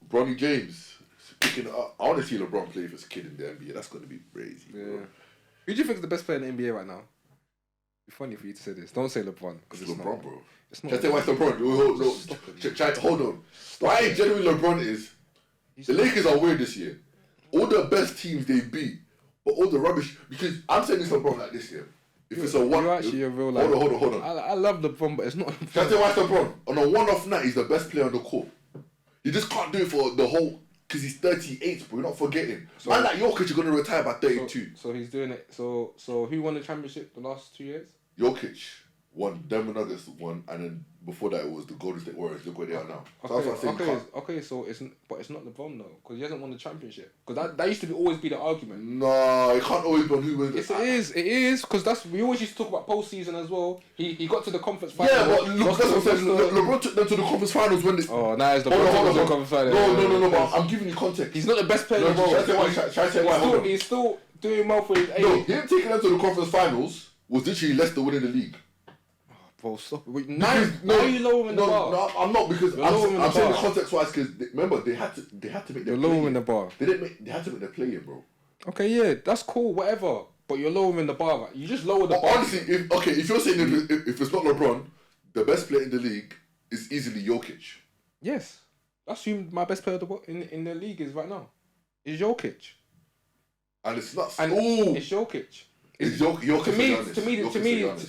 Bronny James. I want to see LeBron play for his kid in the NBA. That's going to be crazy. Yeah. Bro. Who do you think is the best player in the NBA right now? It'd be funny for you to say this. Don't say LeBron. It's LeBron, bro. It's not. Can I tell you why it's LeBron? Hold on. Why generally LeBron is... The Lakers are weird this year. All the best teams they beat, but all the rubbish... Because I'm saying this LeBron like this year. If it's a one... You're actually a real... Like, hold on. I love LeBron, but it's not... Can I tell you why it's LeBron? On a one-off night, he's the best player on the court. You just can't do it for the whole... Because he's 38, bro. You're not forgetting. So, man like Jokic, you're going to retire by 32. So he's doing it. So who won the championship the last 2 years? Jokic won. Denver Nuggets won. And then before that, it was the Golden State Warriors. Look where they are now. Okay, so it's not LeBron though. Because he hasn't won the championship. Because that used to always be the argument. No, it can't always be on who wins it. Yes, it is. Because we always used to talk about postseason as well. He got to the conference final. Yeah, but look, that's what I'm saying. LeBron took them to the conference finals when they... Oh, now it's LeBron to the conference final. No, but I'm giving you context. He's not the best player in the world. Should I say why? He's still doing well for his age. No, him taking them to the conference finals was literally Leicester winning the league. Bro, stop it. Now you lower him in the bar. No, I'm not because I'm saying the context wise because remember they had to make their lower him in the bar. They had to make their play in, bro. Okay, yeah, that's cool, whatever. But you're lower him in the bar. Right? You just lower the bar. Honestly, if you're saying if it's not LeBron, the best player in the league is easily Jokic. Yes, that's who my best player in the league is right now. Is Jokic. And it's not. It's Jokic. It's Jokic.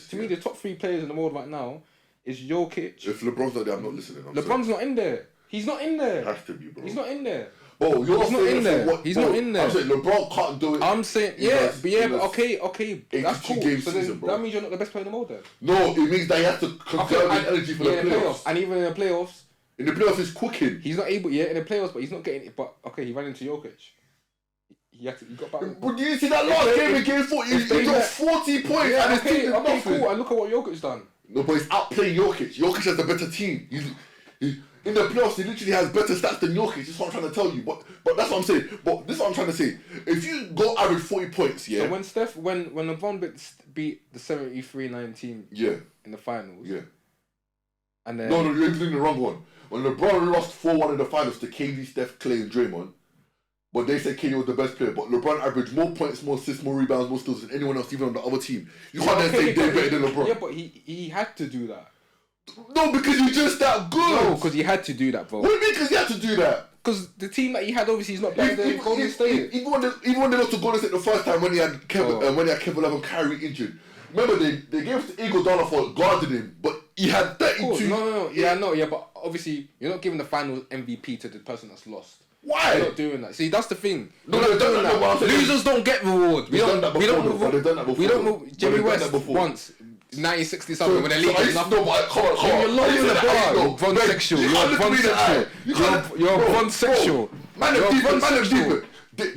To me, the top 3 players in the world right now is Jokic. If LeBron's not there, I'm not listening. LeBron's not in there. He's not in there. Has to be, bro. He's not in there. Bro, he's not in there. He's not in there. I'm saying LeBron can't do it. I'm saying okay. That's cool. So then bro. that means you're not the best player in the world then. No, it means that you have to conserve his energy for the playoffs. And even in the playoffs. In the playoffs, he's cooking. He's not able. Yeah, in the playoffs, but he's not getting it. But okay, he ran into Jokic. He got back. But do you see that last game in Game 4? He got 40 points. Yeah, and his team did nothing. Cool. And look at what Jokic's done. No, but he's outplaying Jokic. Jokic has the better team. In the playoffs, he literally has better stats than Jokic. That's what I'm trying to tell you. But that's what I'm saying. But this is what I'm trying to say. If you go average 40 points, yeah. So when LeBron beat the 73-19 in the finals. Yeah. And then No, you're doing the wrong one. When LeBron lost 4-1 in the finals to KD, Steph, Clay, and Draymond, but they said KD was the best player. But LeBron averaged more points, more assists, more rebounds, more steals than anyone else, even on the other team. You can't then say they're better than LeBron. Yeah, but he had to do that. No, because you're just that good. No, because he had to do that, bro. What do you mean because he had to do that? Because the team that he had, obviously, he's not better than Golden State. Even when they lost to Golden State the first time when he had Kevin Love and Kyrie injured. Remember, they gave us the Iguodala for guarding him, but he had 32. No. Yeah, but obviously, you're not giving the final MVP to the person that's lost. Why? You're not doing that. See, that's the thing. No, they've done that. Losers don't get reward. They've done that before. We don't move. Jimmy West once. 1960 something when they leaked enough. No, but come on. You're low in the bar. You're bronze-sexual. You're a bronze-sexual. Man of deep.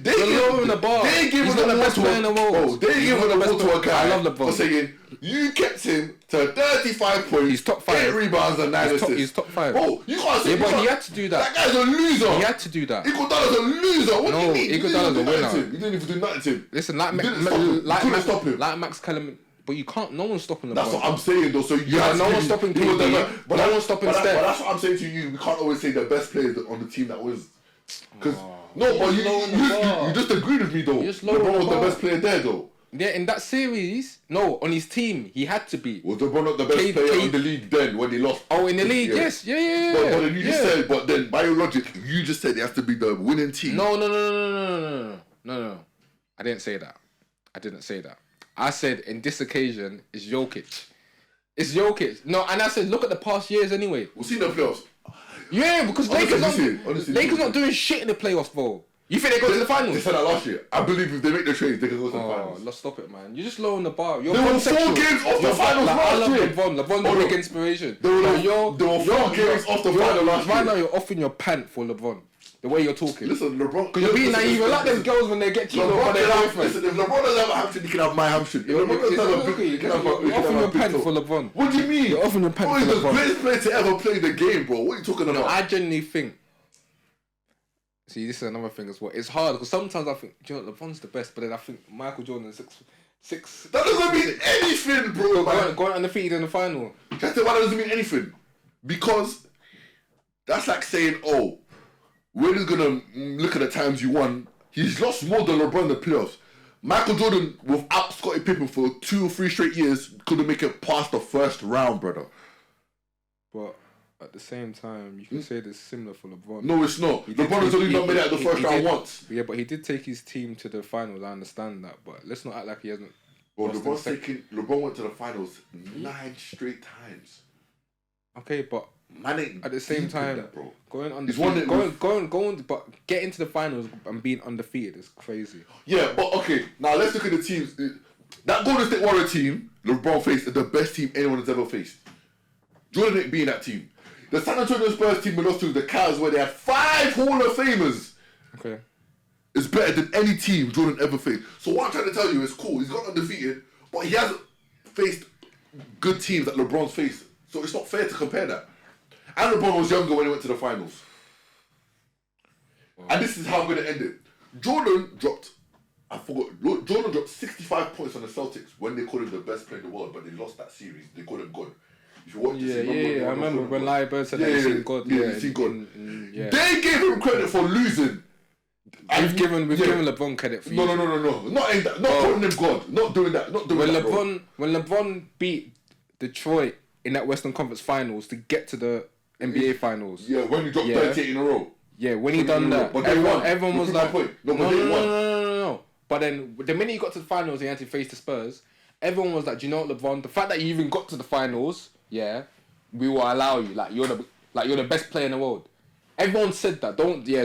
You're low in the bar. They gave him the best player in the world. They gave him the best to a guy. I love LeBron. For saying you kept him to 35 points. He's top 5. 8 rebounds and 9 assists. He's top 5. Bro, you can't say. Yeah, but he had to do that. That guy's a loser. He had to do that. Iguodala's a loser. What do you mean? Iguodala's a winner. You didn't even do nothing to him. Listen, like Max Kellerman. But you can't. No one's stopping LeBron. That's what I'm saying, though. So no one's stopping KD. But no one's stopping Steph. But that's what I'm saying to you. We can't always say the best player on the team that wins. Because you just agreed with me though. LeBron was the best player there though. Yeah, in that series, no, on his team, he had to be. Was LeBron not the best player in the league then when he lost? Oh, in the league, yes, yeah. But then you just said, but then by your logic, you just said it has to be the winning team. No. I didn't say that. I said in this occasion, it's Jokic. It's Jokic. No, and I said look at the past years anyway. We'll see the playoffs. Yeah, because Lakers not doing shit in the playoffs, bro. You think they go to the finals? They said that last year. I believe if they make the trades, they can go to the finals. Let's stop it, man. You're just low on the bar. You're There were 4 games off the finals last year. LeBron's the big inspiration. There were 4 games off the finals last year. Right now, you're offing your pant for LeBron. The way you're talking. Listen, LeBron. Because you're being naive. You're like them girls when they get cheated on by their boyfriend. Listen, if LeBron doesn't have a hamstring, he can have my hamstring. You're offering your pant for LeBron. What do you mean? You're offering your pant for LeBron. He's the greatest player to ever play the game, bro. What are you talking about? I genuinely think. See, this is another thing as well. It's hard because sometimes I think, you know, LeBron's the best, but then I think Michael Jordan is six. That doesn't mean anything, bro. Going undefeated in the final. That's why that doesn't mean anything. Because that's like saying, oh, we're just gonna look at the times you won. He's lost more than LeBron in the playoffs. Michael Jordan, without Scottie Pippen for 2 or 3 straight years, couldn't make it past the first round, brother. But at the same time, you can say this similar for LeBron. No, it's not. LeBron has only not made it at the first round once. Yeah, but he did take his team to the finals. I understand that, but let's not act like he hasn't. Well, LeBron went to the finals 9 straight times. Okay, but Man, at the same time, that, bro. going undefeated, but getting to the finals and being undefeated is crazy. Yeah, but okay, now let's look at the teams. That Golden State Warrior team, LeBron faced, is the best team anyone has ever faced. Jordan didn't be in that team. The San Antonio Spurs team we lost to the Cavs, where they had 5 Hall of Famers. Okay. Is better than any team Jordan ever faced. So what I'm trying to tell you is cool. He's got undefeated, but he hasn't faced good teams that LeBron's faced. So it's not fair to compare that. And LeBron was younger when he went to the finals. And this is how I'm going to end it. Jordan dropped 65 points on the Celtics when they called him the best player in the world, but they lost that series. They called him God. If you watch I remember when Larry Bird said that he's seen God. He's seen God. They gave him credit for losing. We've given LeBron credit for No. Not calling him God. Not doing that. When LeBron beat Detroit in that Western Conference Finals to get to the NBA Finals. Yeah, when he dropped 38 in a row. Yeah, when he done that, but everyone was like, no. But then the minute he got to the finals, he had to face the Spurs. Everyone was like, do you know what, LeBron? The fact that you even got to the finals, we will allow you. Like you're the best player in the world. Everyone said that.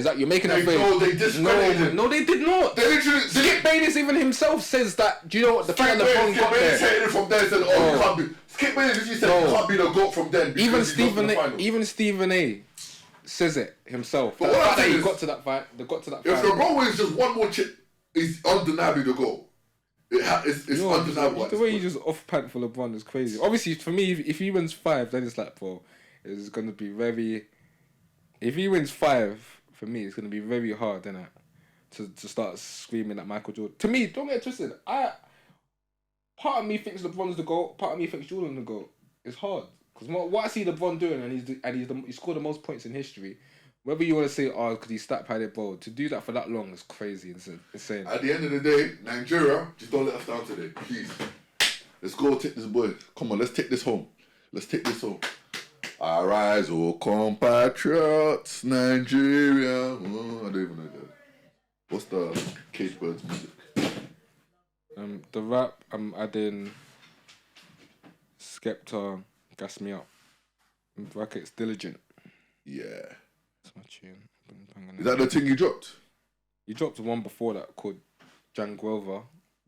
Zach, you're making that face. No, they discredited him. No, they did not. They literally. Skip Bayless even himself says that. Do you know what? The fact that LeBron got there. Skip Bayless from there said, "Oh, you can't be." Skip Bayless literally said, "You can't be the GOAT from then." Even Stephen A. says it himself. But the fact that he got to that fight, they got to that. If LeBron wins just one more chip, he's undeniably the GOAT. It's undeniable. The way you just off pant for LeBron is crazy. Obviously, for me, if he wins 5, then it's like, bro, it's gonna be very. If he wins 5, for me, it's gonna be very hard, innit? To start screaming at Michael Jordan. To me, don't get it twisted. Part of me thinks LeBron's the GOAT. Part of me thinks Jordan's the GOAT. It's hard because what I see LeBron doing, and he scored the most points in history. Whether you want to say, because he stat padded, bro, to do that for that long is crazy. It's insane. At the end of the day, Nigeria, just don't let us down today, please. Let's go take this boy. Come on, let's take this home. Arise, oh compatriots, Nigeria. Oh, I don't even know that. What's the Cage Birds music? The rap, I'm adding Skepta, Gas Me Up. In brackets, Diligent. Yeah. That's my tune. Is that the thing you dropped? You dropped one before that called Jan Grover.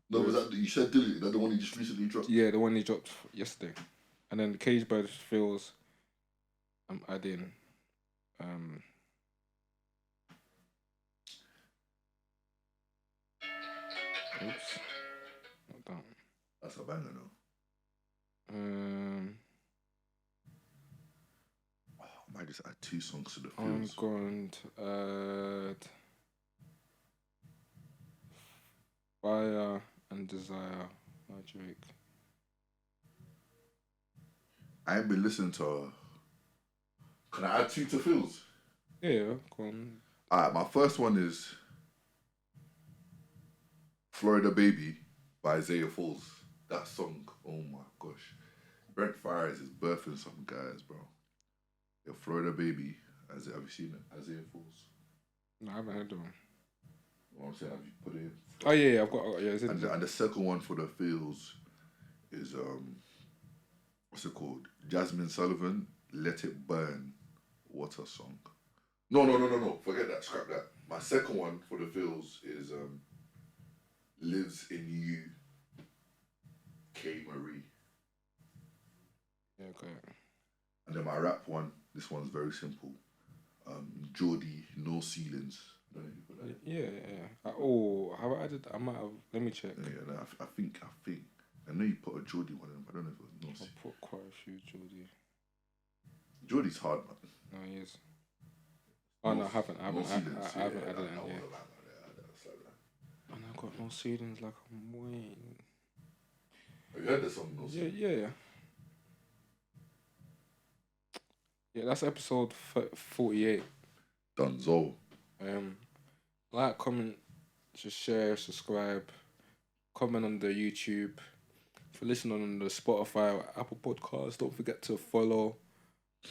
No, was that you said Diligent? That the one you just recently dropped? Yeah, the one he dropped yesterday. And then Cage Bird feels. I'm adding. Oops. Not that. That's a banger, no. I might just add 2 songs to the feels. I'm going to add Fire and Desire by Drake. I ain't been listening to. Can I add 2 to feels? Yeah, go on. Alright, my first one is Florida Baby by Isaiah Falls. That song, oh my gosh. Brent Fires is birthing some guys, bro. Your Florida Baby, have you seen it? Isaiah Falls. No, I haven't heard of him. What I'm saying, have you put it in? Oh yeah, I've got. And the second one for the feels is what's it called? Jasmine Sullivan, Let It Burn. What a song. No. Forget that. Scrap that. My second one for the feels is Lives in You, K. Marie. Yeah, okay. And then my rap one, this one's very simple. Geordie, No Ceilings. I don't know if you put that in. Yeah. Oh, have I added? I might have. Let me check. Yeah, no, I think. I know you put a Geordie one in, but I don't know if it was No I Ceilings. put quite a few Geordie. Geordie's hard, man. No, he is. Oh no, I haven't. I haven't added it in here. And I've got no ceilings like I'm Wayne. Have you heard the song No Ceilings? Yeah. Yeah, that's episode 48. Dunzo. Like, comment, just share, subscribe, comment on the YouTube. If you're listening on the Spotify or Apple Podcasts, don't forget to follow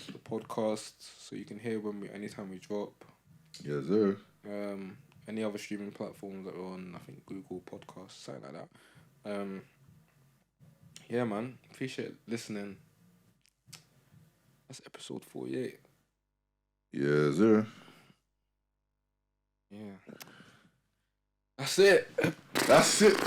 the podcast so you can hear anytime we drop. Yes, sir. Any other streaming platforms that are on, I think Google Podcasts, something like that. Yeah, man, appreciate listening. That's episode 48. Yes, sir. Yeah. That's it. That's it.